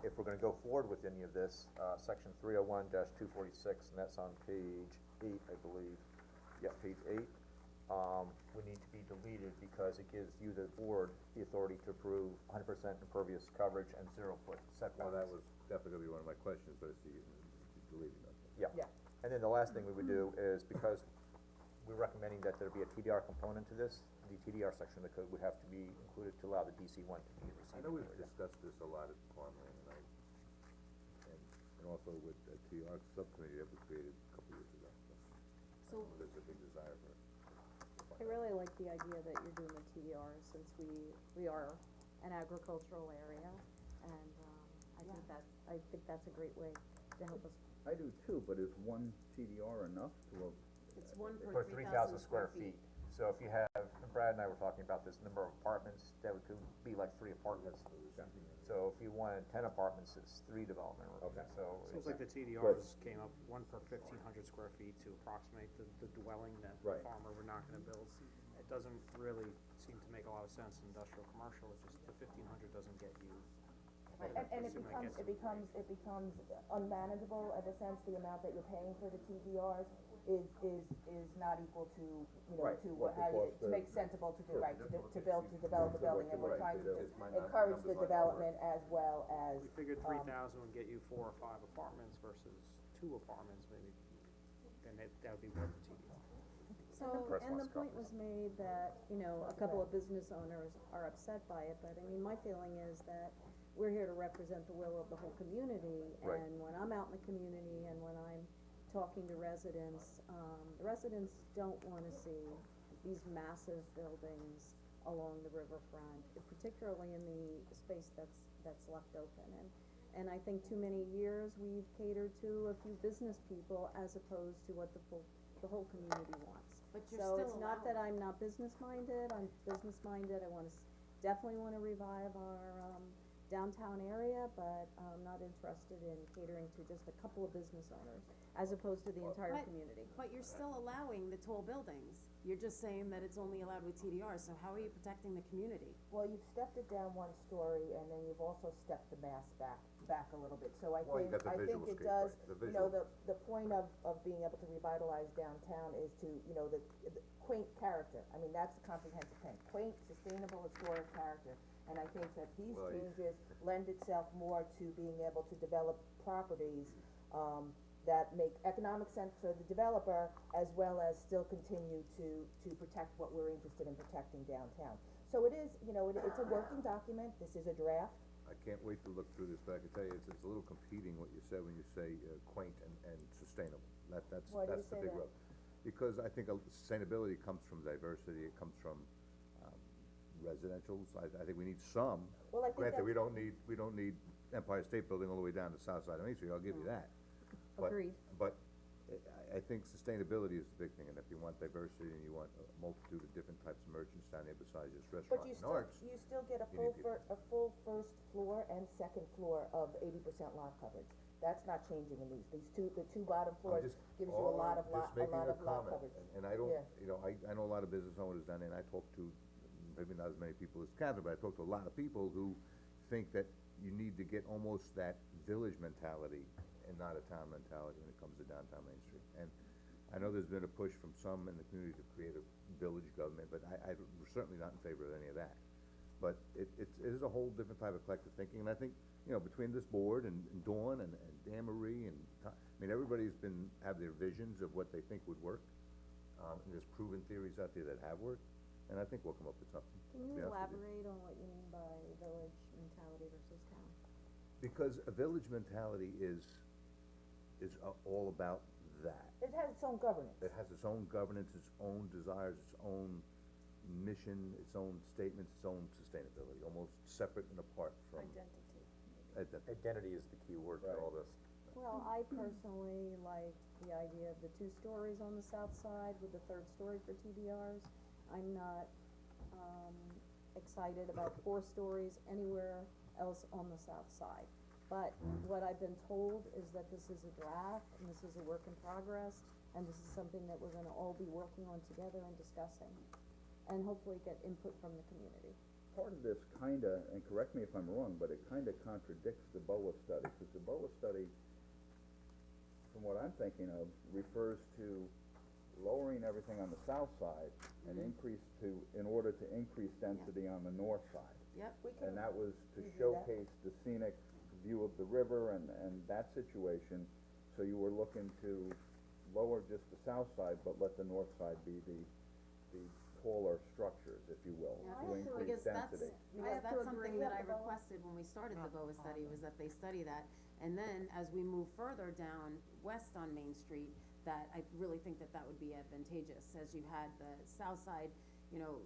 if we're gonna go forward with any of this, section 301-246, and that's on page 8, I believe, yeah, page 8, would need to be deleted because it gives you, the board, the authority to approve 100% impervious coverage and 0-foot setbacks. Well, that was definitely gonna be one of my questions, but it's deleting that. Yeah. Yeah. And then the last thing we would do is, because we're recommending that there be a TDR component to this, the TDR section of the code would have to be included to allow the DC one to be received. I know we've discussed this a lot at farmland, and also with the TR subcommittee that was created a couple years ago, so. So- There's a big desire for it. I really like the idea that you're doing the TDR, since we are an agricultural area, and, I think that's a great way to help us. I do too, but is one TDR enough to, It's one For per 3,000 square feet. So if you have, Brad and I were talking about this number of apartments, that could be like 3 apartments. So if you wanted 10 apartments, it's 3 development rooms, Okay. so. Seems like the TDRs came up 1 per 1,500 square feet to approximate the dwelling that the Right. farmer were not gonna build. It doesn't really seem to make a lot of sense in industrial commercial, it's just the 1,500 doesn't get you. and it becomes unmanageable, in a sense, the amount that you're paying for the TDRs is not equal to, you know, Right, to what the how you, cost to of- make sensible to do, Sure. right, to develop a building, and we're Right, trying to so it might not- encourage numbers the might not work. development as well as, We figured 3,000 would get you 4 or 5 apartments versus 2 apartments, maybe, then that would be worth the TDR. So, press and the wants point copies. was made that, you know, a couple of business owners are upset by it, but I mean, my feeling is that we're here to represent the will of the whole community, Right. and when I'm out in the community and when I'm talking to residents, the residents don't wanna see these massive buildings along the riverfront, particularly in the space that's left open, and I think too many years we've catered to a few business people as opposed to what the whole community wants. But you're So still it's not that allowing- I'm not business-minded, I'm business-minded, I wanna definitely wanna revive our, downtown area, but I'm not interested in catering to just a couple of business owners, as opposed to the entire But- community. But you're still allowing the tall buildings, you're just saying that it's only allowed with TDR, so how are you protecting the community? well, you've stepped it down 1 story, and then you've also stepped the mass back a little bit, so I Well, you think, got the I think visual it scape, does, right, the you know, visual. the point of being able to revitalize downtown is to, you know, the quaint character, I mean, that's a comprehensive thing, quaint, sustainable, historic character, and I think that these Well, changes lend itself more to being able to develop properties, that make economic sense for the developer, as well as still continue to protect what we're interested in protecting downtown. So it is, you know, it's a working document, this is a draft. I can't wait to look through this, but I can tell you, it's a little competing what you said when you say quaint and sustainable. That's Why do you the say big that? rub. Because I think sustainability comes from diversity, it comes from residential's, I think we need some. Well, I think Granted, that's- we don't need Empire State Building all the way down to south side of Main Street, I'll give you that. But- Agreed. But I think sustainability is the big thing, and if you want diversity and you want a multitude of different types of merchants down there besides just But restaurant you and still, arts. you still get a you need people. full first floor and second floor of 80% lot coverage. That's not changing in these, the two bottom I'm floors just- gives you a all lot I'm of lot, just a making lot a of lot comment, coverage. And I don't, Yeah. you know, I know a lot of business owners down there, and I talk to maybe not as many people as Catherine, but I talked to a lot of people who think that you need to get almost that village mentality and not a town mentality when it comes to downtown Main Street. And I know there's been a push from some in the community to create a village government, but I'm certainly not in favor of any of that. But it is a whole different type of collective thinking, and I think, you know, between this board and Dawn and Anne Marie and I mean, everybody's have their visions of what they think would work. And there's proven theories out there that have worked, and I think we'll come up with something. Can to be you honest with elaborate on what you mean by village mentality versus town? Because a village mentality is all about that. It has its own governance. It has its own governance, its own desires, its own mission, its own statements, its own sustainability, almost separate and apart from. Identity. Identity is the key word for all this. Well, I personally like the idea of the 2 stories on the south side with the 3rd story for TDRs. I'm not, excited about 4 stories anywhere else on the south side. But what I've been told is that this is a draft, and this is a work in progress, and this is something that we're gonna all be working on together and discussing, and hopefully get input from the community. Part of this kinda, and correct me if I'm wrong, but it kinda contradicts the BOA study, cause the BOA study, from what I'm thinking of, refers to lowering everything on the south side and in order to increase density on the north side. Yep. And that was to we do that. showcase the scenic view of the river and that situation, so you were looking to lower just the south side, but let the north side be the taller structures, if you will, Yeah. to increase density. Because that's something that I requested when we started the BOA study, was that they study that. And then, as we move further down west on Main Street, that I really think that that would be advantageous, as you had the south side, you know,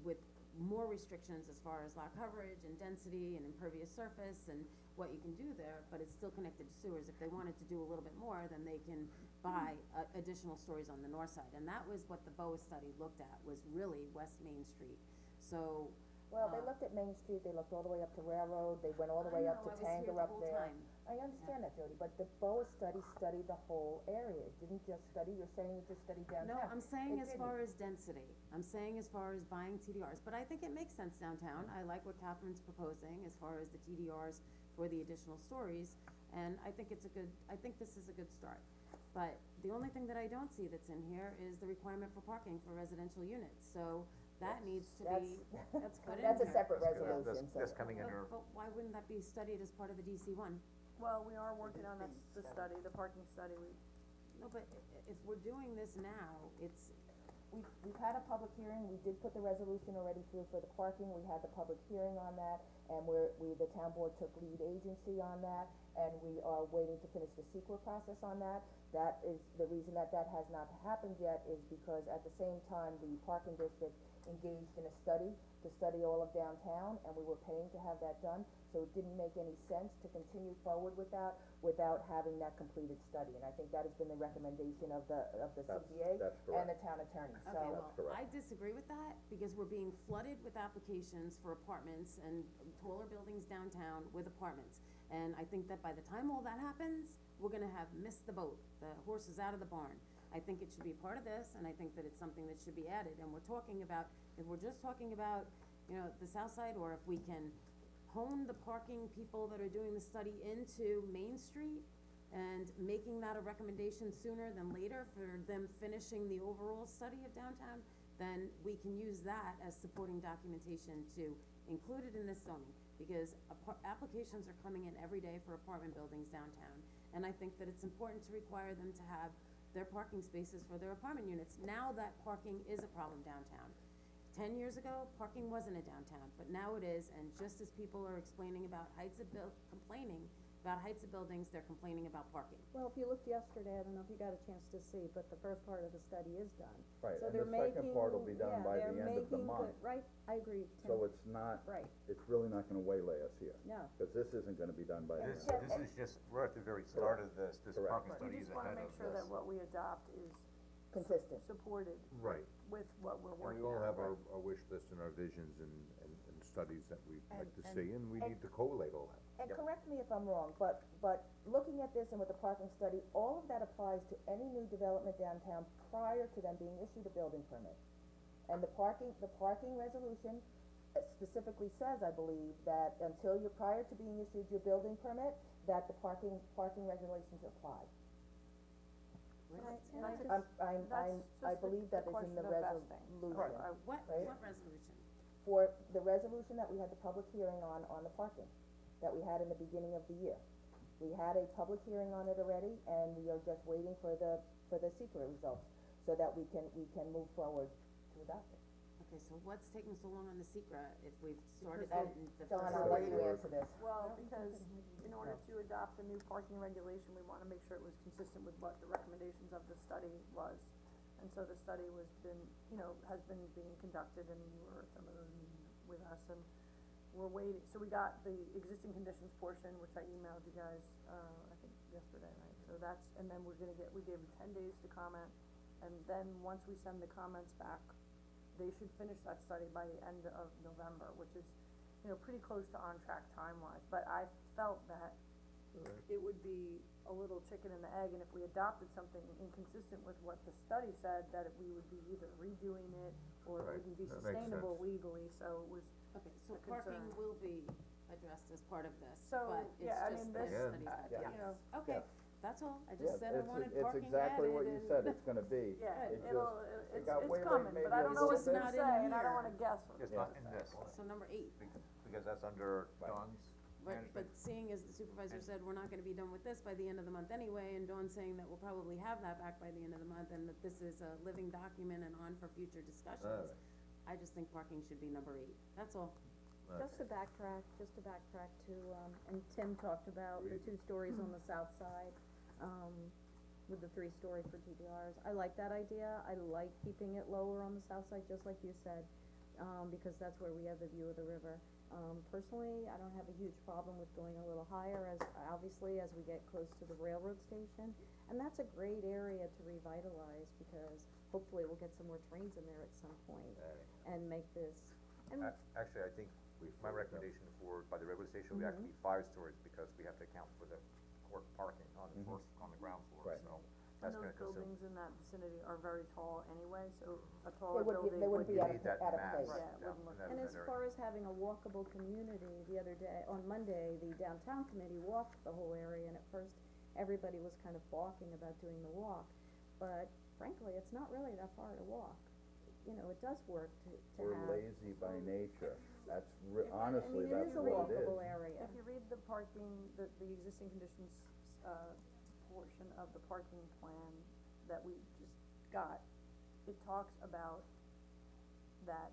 with more restrictions as far as lot coverage and density and impervious surface and what you can do there, but it's still connected to sewers. If they wanted to do a little bit more, then they can buy additional stories on the north side. And that was what the BOA study looked at, was really West Main Street. So, Well, they looked at Main Street, they looked all the way up to Railroad, they went all the way up to Tanger up there. I understand that, Jody, but the BOA study studied the whole area, it didn't just study, you're saying it just studied downtown. no, I'm saying It as didn't. far as density, I'm saying as far as buying TDRs, but I think it makes sense downtown. I like what Catherine's proposing as far as the TDRs for the additional stories, and I think I think this is a good start. But the only thing that I don't see that's in here is the requirement for parking for residential units, so that needs to be, that's put in here. That's a separate That's resolution, so. that's coming in here. But why wouldn't that be studied as part of the DC one? Well, we are working on the study, the parking study, No, but if we're doing this now, it's, We've had a public hearing, we did put the resolution already through for the parking, we had the public hearing on that, and the town board took lead agency on that, and we are waiting to finish the SEQA process on that. That is, the reason that has not happened yet is because at the same time, the parking district engaged in a study to study all of downtown, and we were paying to have that done, so it didn't make any sense to continue forward with that without having that completed study, and I think that has been the recommendation of the CBA that's and the correct. town attorney, so. okay, well, correct. I disagree with that, because we're being flooded with applications for apartments and taller buildings downtown with apartments. And I think that by the time all that happens, we're gonna have missed the boat, the horse is out of the barn. I think it should be part of this, and I think that it's something that should be added, and we're talking about, if we're just talking about, you know, the south side, or if we can hone the parking people that are doing the study into Main Street and making that a recommendation sooner than later for them finishing the overall study of downtown, then we can use that as supporting documentation to include it in this zoning. Because applications are coming in every day for apartment buildings downtown, and I think that it's important to require them to have their parking spaces for their apartment units. Now that parking is a problem downtown. 10 years ago, parking wasn't a downtown, but now it is, and just as people are complaining about heights of buildings, they're complaining about parking. Well, if you looked yesterday, I don't know if you got a chance to see, but the first part of the study is done. Right, So and they're the second making, part will be done yeah, by the they're end of the making month. good- right, I agree, Tim. So it's not, Right. it's really not gonna waylay us here. No. Cause this isn't gonna be done by the This, end. this is just, we're at the very start of this Correct. parking we study is just wanna ahead make of sure that this. what we adopt is Consistent. supported Right. with what we're And working we on. all have our wish list and our visions and studies that we'd like to And- see, and we and- need to collate all that. And correct me if I'm wrong, but looking at this and with the parking study, all of that applies to any new development downtown prior to them being issued a building permit. And the parking resolution specifically says, I believe, that until you're, prior to being issued your building permit, that the parking regulations apply. I believe that is in the resolution. What Right. resolution? For the resolution that we had the public hearing on the parking, that we had in the beginning of the year. We had a public hearing on it already, and we are just waiting for the secret results, so that we can move forward to adopt it. Okay, so what's taking so long on the secret if we've started that in the first? Don, I'll let you answer this. Well, because in order to adopt the new parking regulation, we wanna make sure it was consistent with what the recommendations of the study was. And so the study has been being conducted, and you were at some of those meetings with us, and we're waiting, so we got the existing conditions portion, which I emailed you guys, I think yesterday, right? So that's, and then we gave them 10 days to comment, and then once we send the comments back, they should finish that study by the end of November, which is, pretty close to on track time-wise, but I felt that it would be a little chicken and the egg, and if we adopted something inconsistent with what the study said, that we would be either redoing it, or it wouldn't be That makes sustainable sense. legally, so it was, Okay, so a parking concern. will be addressed as part of this, So, but it's yeah, I just mean, the this- study's Yeah. not done. Yeah. Okay, that's all, I just said I wanted It's parking exactly what added you and- said it's gonna be. yeah, It it's got way late coming, maybe but I a don't know little what it's bit. gonna It's not say, in and I don't here. wanna guess what It's Yeah. not in this, So number 8, because that's under Dawn's but management. seeing as the supervisor said, we're not gonna be done with this by the end of the month anyway, and Dawn's saying that we'll probably have that back by the end of the month, and that this is a living document and on for future discussions. Alright. I just think parking should be number 8, that's all. Just to backtrack to, and Tim talked about the 2 stories on the south side, with the 3-story for GDRs. I like that idea, I like keeping it lower on the south side, just like you said, because that's where we have the view of the river. Personally, I don't have a huge problem with going a little higher, obviously, as we get close to the railroad station. And that's a great area to revitalize, because hopefully we'll get some more trains in there at some point, and make this, and Actually, I think my recommendation by the railroad station would actually be 5 stories, because we have to account for the court parking on the first, on the ground floor, Right. so And that's those gonna consume. buildings in that vicinity are very tall anyway, so a taller They building wouldn't be You out need that of mass, place. Yeah, it yeah, wouldn't look in that And as area. far as having a walkable community, the other day, on Monday, the downtown committee walked the whole area, and at first, everybody was kind of balking about doing the walk, but frankly, it's not really that far to walk. It does work to We're have. lazy by nature, that's I honestly, mean, that's it is a what it is. walkable area. If you read the parking, the existing conditions, portion of the parking plan that we just got, it talks about that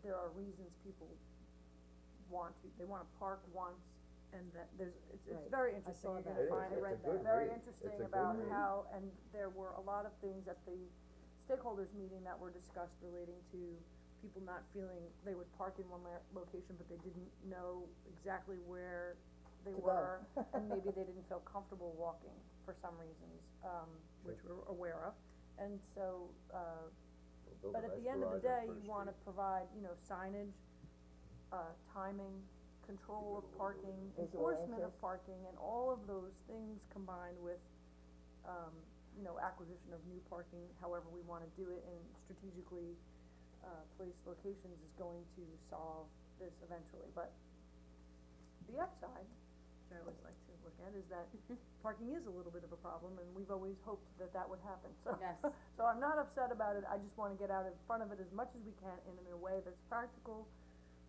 there are reasons people they wanna park once, and that it's Right. very interesting, saw you're that. gonna It is, find it's it a good very read. interesting It's a good about read. how, and there were a lot of things at the stakeholders meeting that were discussed relating to people not feeling they would park in one location, but they didn't know exactly where they To go. were, and maybe they didn't feel comfortable walking for some reasons, which we're aware of. And so, Build but a at nice the end of the garage on day, First you wanna Street. provide, signage, timing, control of parking, Visual enforcement of interest. parking, and all of those things combined with, acquisition of new parking, however we wanna do it in strategically, placed locations is going to solve this eventually, but the upside, which I always like to look at, is that parking is a little bit of a problem, and we've always hoped that that would happen, so. Yes. So I'm not upset about it, I just wanna get out in front of it as much as we can in a way that's practical,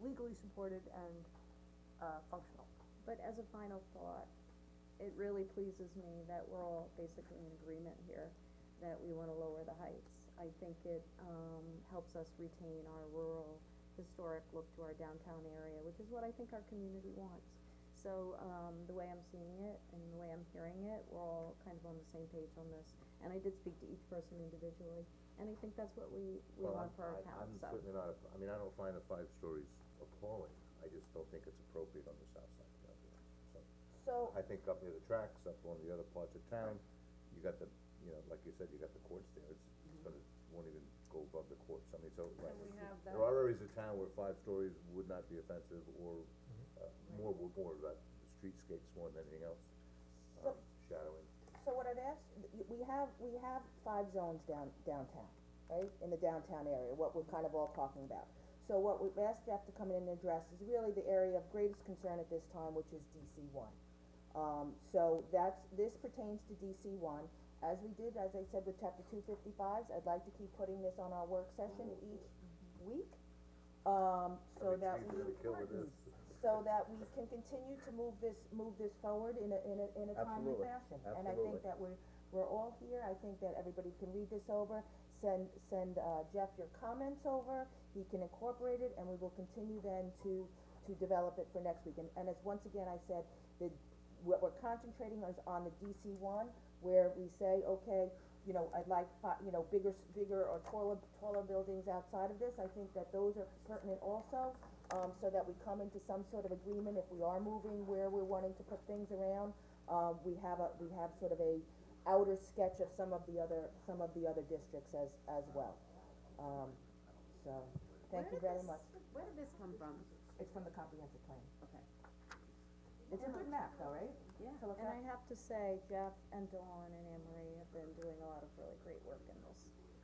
legally supported, and, functional. But as a final thought, it really pleases me that we're all basically in agreement here, that we wanna lower the heights. I think it, helps us retain our rural, historic look to our downtown area, which is what I think our community wants. So, the way I'm seeing it, and the way I'm hearing it, we're all kind of on the same page on this. And I did speak to each person individually, and I think that's what we want for our town, so. I'm certainly not, I don't find the 5 stories appalling, I just don't think it's appropriate on the south side down here, so. So, I think up near the tracks, up on the other parts of town, you got the, like you said, you got the courts there, it's gonna, won't even go above the courts, I mean, so, right. we have There are areas of town where 5 stories would not be offensive, or, more of that, the streetscapes more than anything else, shadowing. so what I'd ask, we have 5 zones downtown, right, in the downtown area, what we're kind of all talking about. So what we've asked Jeff to come in and address is really the area of greatest concern at this time, which is DC one. So this pertains to DC one. As we did, as I said, with chapter 255s, I'd like to keep putting this on our work session each week. So that we can continue to move this forward in a timely Absolutely, fashion. And I think that we're all here, I think that everybody can read this over, send Jeff your comments over, he can incorporate it, and we will continue then to develop it for next week. And as once again I said, what we're concentrating is on the DC one, where we say, okay, you know, I'd like, bigger or taller buildings outside of this. I think that those are pertinent also, so that we come into some sort of agreement if we are moving where we're wanting to put things around. We have sort of a outer sketch of some of the other districts as well. So, thank you very much. Where did this come from? It's from the comprehensive plan. Okay. It's a good map though, right? Yeah, To look and at? I have to say, Jeff and Dawn and Anne Marie have been doing a lot of really great work in this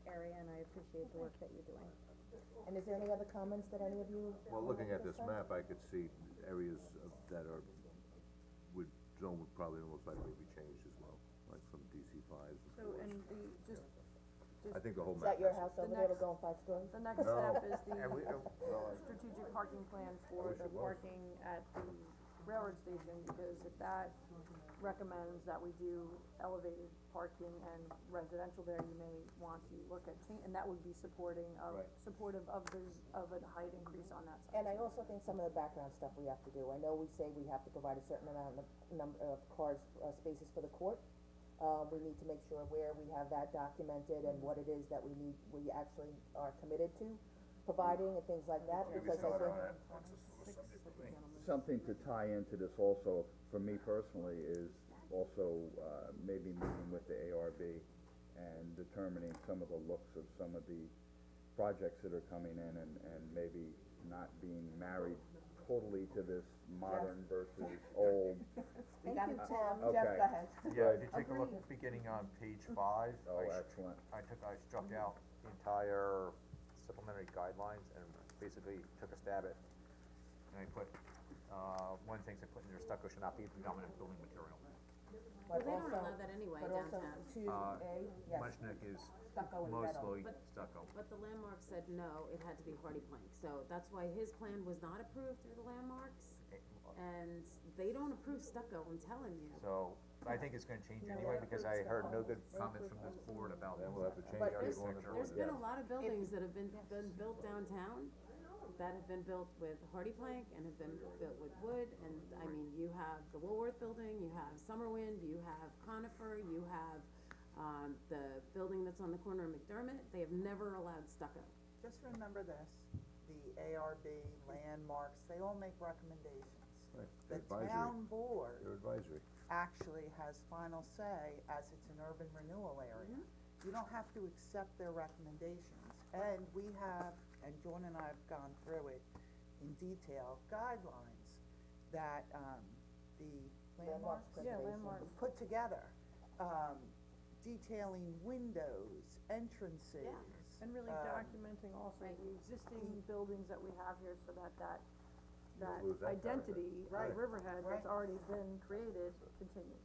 area, and I appreciate the work that you're doing. And is there any other comments that any of you? Well, looking at this say? map, I could see areas that are, zone would probably most likely be changed as well, like from DC fives. So, and just I think the whole Is map. that your has- house over there, we're going 5 stories? the next No. step is the And we, strategic parking plan for wish the it was. parking at the railroad station, because if that recommends that we do elevated parking and residential there, you may want to look at and that would be supportive of a height increase on that side. And I also think some of the background stuff we have to do, I know we say we have to provide a certain amount of number of cars, spaces for the court. We need to make sure where we have that documented and what it is that we actually are committed to providing and things like that, because I think. Something to tie into this also, for me personally, is also, maybe meeting with the ARB and determining some of the looks of some of the projects that are coming in, and maybe not being married totally to this modern versus old. Thank you, Tim. Okay. Jeff, go ahead. yeah, if you take a look beginning on page 5, Oh, excellent. I struck out the entire supplementary guidelines and basically took a stab at, and I put, one of the things I put in there, stucco should not be the dominant building material. Well, But they don't also- allow that anyway But also downtown. 2A, yes, Mushnick is stucco and metal. mostly But- stucco. But the landmark said no, it had to be hardy plank, so that's why his plan was not approved through the landmarks. And they don't approve stucco, I'm telling you. So, I think it's gonna change anyway, because I heard no good comments from this board about. Then we'll have to change But our there's- architecture. There's been a lot of buildings that have been built downtown, that have been built with hardy plank and have been built with wood, and, I mean, you have the Woolworth building, you have Summerwind, you have Conifer, you have, the building that's on the corner of McDermott, they have never allowed stucco. Just remember this, the ARB, landmarks, they all make recommendations. Right, The advisory. town board They're advisory. actually has final say as it's an urban renewal area. You don't have to accept their recommendations, and we have, and Dawn and I have gone through it in detail, guidelines that, the landmarks Preservation. put together, detailing windows, entrances. And really documenting also Right. the existing buildings that we have here, so that lose that identity Right. of Riverhead that's Right. already been created continues.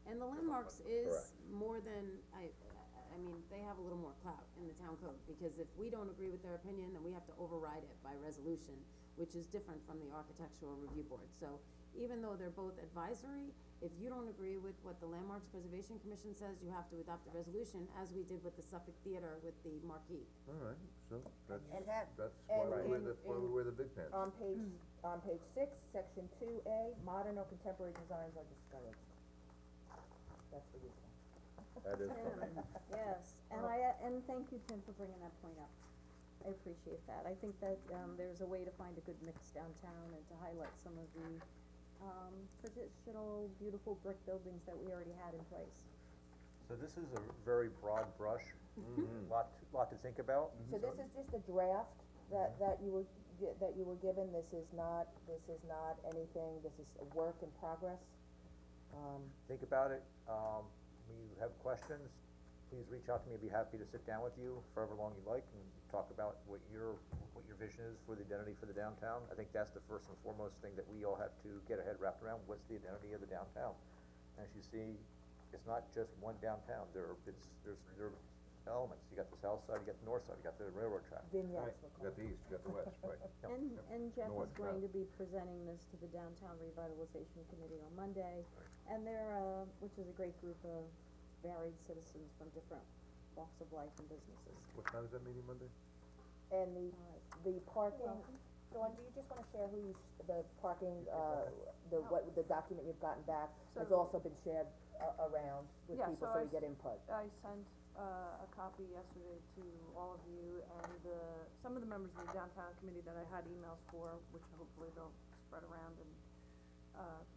And the landmarks is Correct. more than, I mean, they have a little more clout in the town code, because if we don't agree with their opinion, then we have to override it by resolution, which is different from the architectural review board. So even though they're both advisory, if you don't agree with what the Landmarks Preservation Commission says, you have to adopt a resolution, as we did with the Suffolk Theater with the marquee. All right, so And that- that's why and we wear the big pants. On page 6, section 2A, modern or contemporary designs are discouraged. That's for you, Tim. That is Tim, something. yes, and and thank you, Tim, for bringing that point up. I appreciate that. I think that, there's a way to find a good mix downtown and to highlight some of the, traditional, beautiful brick buildings that we already had in place. So this is a very broad brush, lot to think about. So this is just a draft that you were given, this is not anything, this is a work in progress. Think about it, when you have questions, please reach out to me, I'd be happy to sit down with you for however long you'd like and talk about what your vision is for the identity for the downtown. I think that's the first and foremost thing that we all have to get our head wrapped around, what's the identity of the downtown? As you see, it's not just one downtown, there are elements, you got the south side, you got the north side, you got the railroad track. Vignettes, You got the east, you got the west, right. And Jeff is North, going south. to be presenting this to the Downtown Revitalization Committee on Monday. And they're, which is a great group of varied citizens from different walks of life and businesses. What time is that meeting Monday? And the parking, Dawn, do you just wanna share the parking, the document you've gotten back has So- also been shared around with Yeah, people, so so I we get input. I sent, a copy yesterday to all of you and some of the members of the downtown committee that I had emails for, which hopefully they'll spread around and,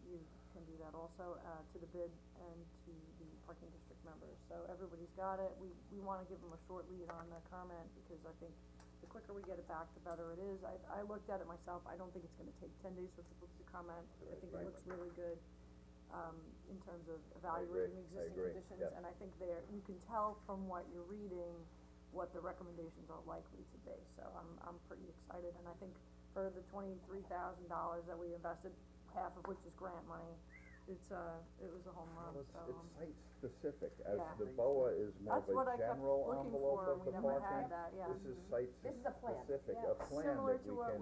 you can do that also, to the bid and to the parking district members. So everybody's got it. We wanna give them a short lead on the comment because I think the quicker we get it back, the better it is. I looked at it myself. I don't think it's gonna take 10 days for people to comment. I think it looks really good, in terms of evaluating existing agree, conditions. yes. And I think you can tell from what you're reading, what the recommendations are likely to be. So I'm pretty excited, and I think for the $23,000 that we invested, half of which is grant money, it was a home run, Well, so. it's site specific, as Yeah. the BOA is more That's of what a I kept general looking envelope for, of we the never parking. had that, yeah. This is site This is a plan. specific, Yeah, a plan similar that to we what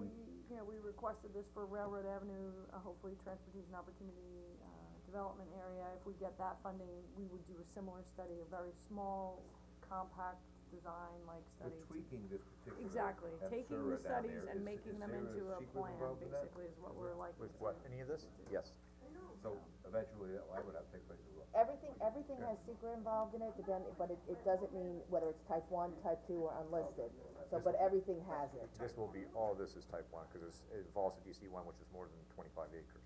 can. we requested this for Railroad Avenue, hopefully Transportation Opportunity, Development area. If we get that funding, we would do a similar study, a very small, compact design like We're study. tweaking this particular. Exactly, taking the Absura down studies there. and Is making them there into a secret plan, involved in that? basically, is what we're likely With to what, do. any of this? Yes. So eventually, I would have to take place as well. Everything has secret involved in it, but it doesn't mean whether it's type 1, type 2, or unlisted. So, but everything has it. This will be, all of this is type one, cause it involves the DC one, which is more than 25 acres.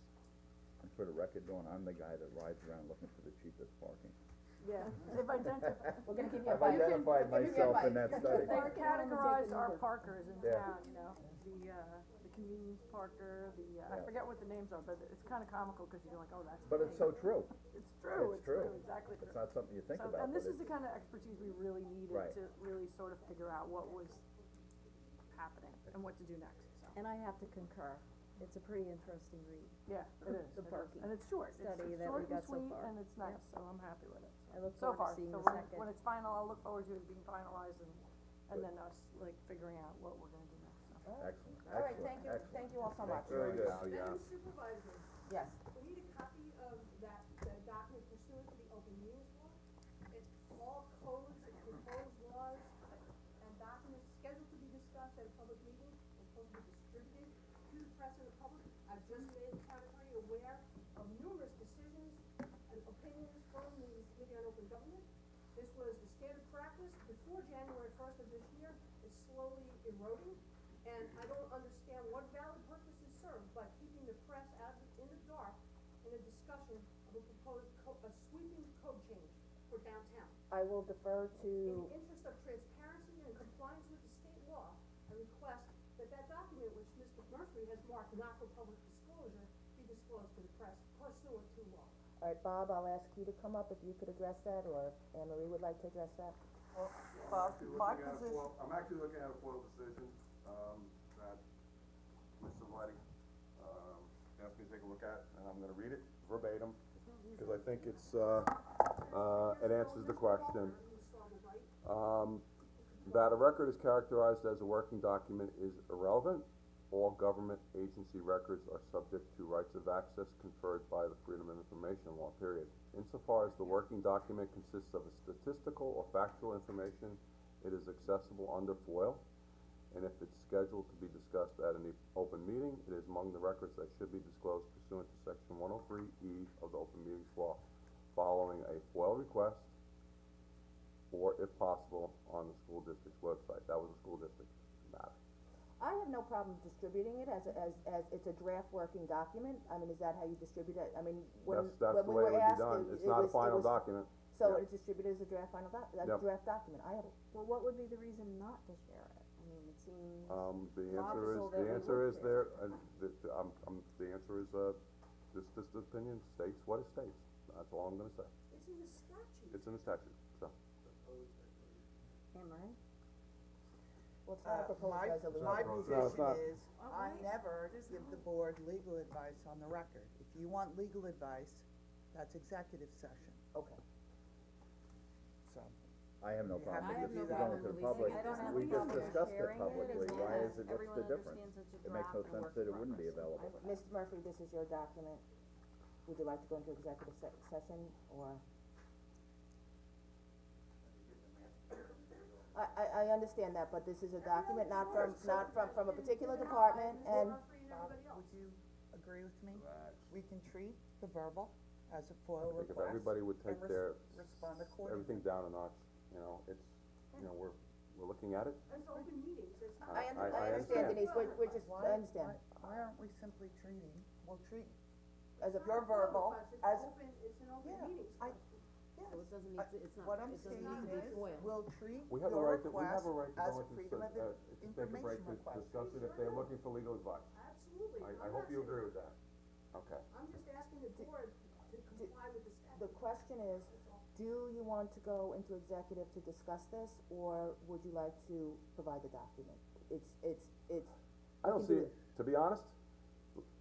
And for the record, Dawn, I'm the guy that rides around looking for the cheapest parking. Yeah, they've identified. We're gonna give you a I've bite. identified myself in that study. They've categorized our parkers in Yeah. town, you know, the convenience parker, I forget what the names are, but it's kinda comical, cause you're like, oh, that's. But it's so true. It's true, It's true. exactly true. It's not something you think So, about, and this but is the kind of expertise we really needed Right. to really sort of figure out what was happening and what to do next, so. And I have to concur, it's a pretty interesting read. Yeah, it is, The parking and it's short, it's study that short we and got so sweet, far. and it's nice, so I'm happy with it. I look So forward far, to seeing so the second. when it's final, I'll look forward to it being finalized and then us, like, figuring out what we're gonna do next, so. excellent, All right, excellent, thank you all so much. Very good. Madam Supervisor, Yes. we need a copy of the document pursuant to the open meetings law. It's all codes, it's proposed laws, and documents scheduled to be discussed at a public meeting, are supposed to be distributed to the press and the public. I've just made the town attorney aware of numerous decisions and opinions from the Committee on Open Government. This was the standard practice before January 1st of this year. It's slowly eroding, and I don't understand what valid purpose is served by keeping the press in the dark in a discussion of a proposed a sweeping code change for downtown. I will defer In to, the interest of transparency and compliance with the state law, I request that document, which Mr. Murphy has marked not for public disclosure, be disclosed to the press pursuant to law. alright, Bob, I'll ask you to come up if you could address that, or Anne Marie would like to address that. Well, Bob, my Looking at a position, FOIL- I'm actually looking at a FOIL decision, that Mr. Leddy, asked me to take a look at, and I'm gonna read it verbatim, cause I think it's, it answers the question. That a record is characterized as a working document is irrelevant. All government agency records are subject to rights of access conferred by the Freedom of Information Law, period. Insofar as the working document consists of a statistical or factual information, it is accessible under FOIL. And if it's scheduled to be discussed at an open meeting, it is among the records that should be disclosed pursuant to section 103E of the Open Meetings Law, following a FOIL request, or if possible, on the school district's website. That was a school district matter. I have no problem distributing it as it's a draft working document. I mean, is that how you distribute it? I mean, when That's we the way were it would asked, be done. it It's not a was- final it was- document. So Yeah. it's distributed as a draft final Yep. draft document. I have, Well, what would be the reason not to share it? I mean, it seems The logical that answer we is would share there, it. the answer is, this opinion states what it states. That's all I'm gonna say. It's in the statute. It's in the statute, so. Am I? Well, it's not a proposed resolution. My No, it's position not. is, I never give the board legal advice on the record. If you want legal advice, that's executive session, Okay. so. I have no You have problem to with do you that. going to the releasing public, it. I don't have we a just problem with discussed it sharing it publicly, as why long is as it, what's everyone the difference? understands it's a It makes no draft and sense work that in it wouldn't be progress. available. Mr. Murphy, this is your document. Would you like to go into executive session, or? I understand that, but this is a document not from a particular department, and, Bob, would you agree with me? We can treat the verbal as a FOIL I think request. if everybody would take and their, respond accordingly. everything down a notch, you know, it's, you know, we're looking at it. It's open meetings, it's not. I I understand, Denise, we're just, I understand, Why aren't we simply treating, we'll treat as a, your verbal as, It's an open yeah, meeting. yes. So it doesn't need to, it's not, What I'm it doesn't stating need to be is, FOIL. we'll treat We have a your right to, we have a right to request go as a into, freedom of to take a information break to request. discuss it if they're looking for legal advice. Absolutely. I I'm hope not you saying- agree with that. Okay. I'm just asking the board to comply with the statute. the question is, do you want to go into executive to discuss this, or would you like to provide the document? It's. I don't we can do see, to be honest,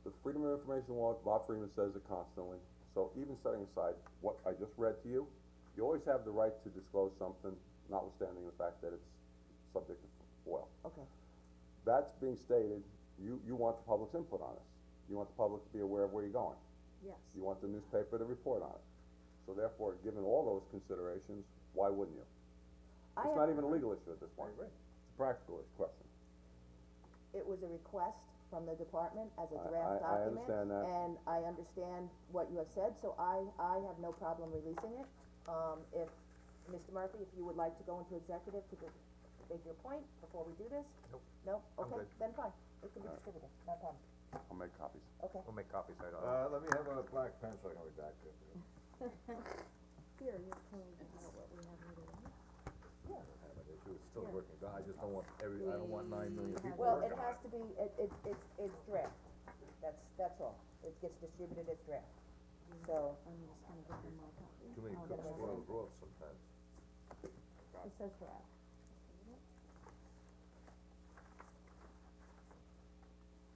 the Freedom of Information Law, Bob Freeman says it constantly, so even setting aside what I just read to you, you always have the right to disclose something, notwithstanding the fact that it's subject to FOIL. Okay, That's being stated, you want the public's input on this. You want the public to be aware of where you're going. Yes. You want the newspaper to report on it. So therefore, given all those considerations, why wouldn't you? It's not even a legal issue at this point. It's a practical question. it was a request from the department as a I- draft I document. understand that. And I understand what you have said, so I have no problem releasing it. If, Mr. Murphy, if you would like to go into executive to make your point before we do this? Nope. No? I'm Okay, good. then fine, it can be distributed, no problem, I'll make copies. okay. We'll make copies, I don't. Let me have a black pen so I can redact it. Here, you're pulling out what we have here. I have an issue, it's still Yeah. working, I just don't want I don't want 9 million people Well, it working on has to be, it's draft, that's all, it gets distributed as draft, so, I'm just gonna give them my copy. Too many I'll cooks get it. spoil the broth sometimes. It says draft.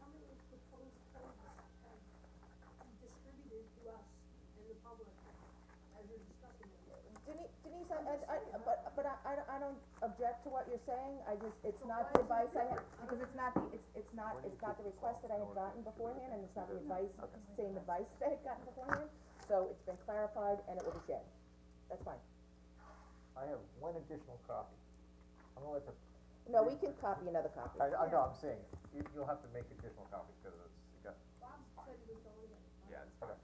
How many proposed codes have you distributed to us and the public as you're discussing it? Denise, I don't object to what you're saying, I just, it's not the advice I have, because it's not the request that I had gotten beforehand, and it's not the advice, same advice that I had gotten beforehand, so it's been clarified and it will be shared, that's fine. I have one additional copy. I'm gonna let the, No, we can copy another copy. I know, I'm saying, you'll have to make additional copies, cause it's, you got, Bob said he was going to. yeah, it's fine.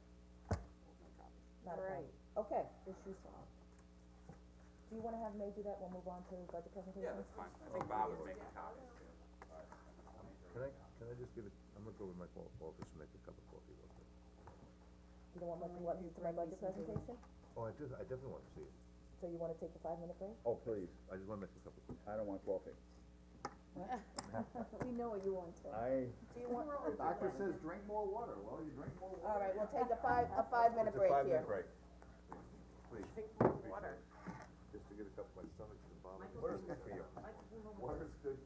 Not a problem. Okay, issue solved. Do you wanna have May do that, we'll move on to budget presentation? Yeah, that's fine. I think Bob was making copies too. Can I just give it, I'm gonna go with my office and make a cup of coffee real quick. You don't want what, to my budget presentation? Oh, I definitely want to see it, So you wanna take a 5-minute break? Oh, please, I just wanna make a cup of coffee. I don't want coffee. We know what you want to. Do you want, Doctor says drink more water, well, you drink more water. alright, we'll take a 5-minute break here. It's a 5-minute break. Please. Water. Just to get a cup of my stomach to the bottom. Water's good for you. Water's good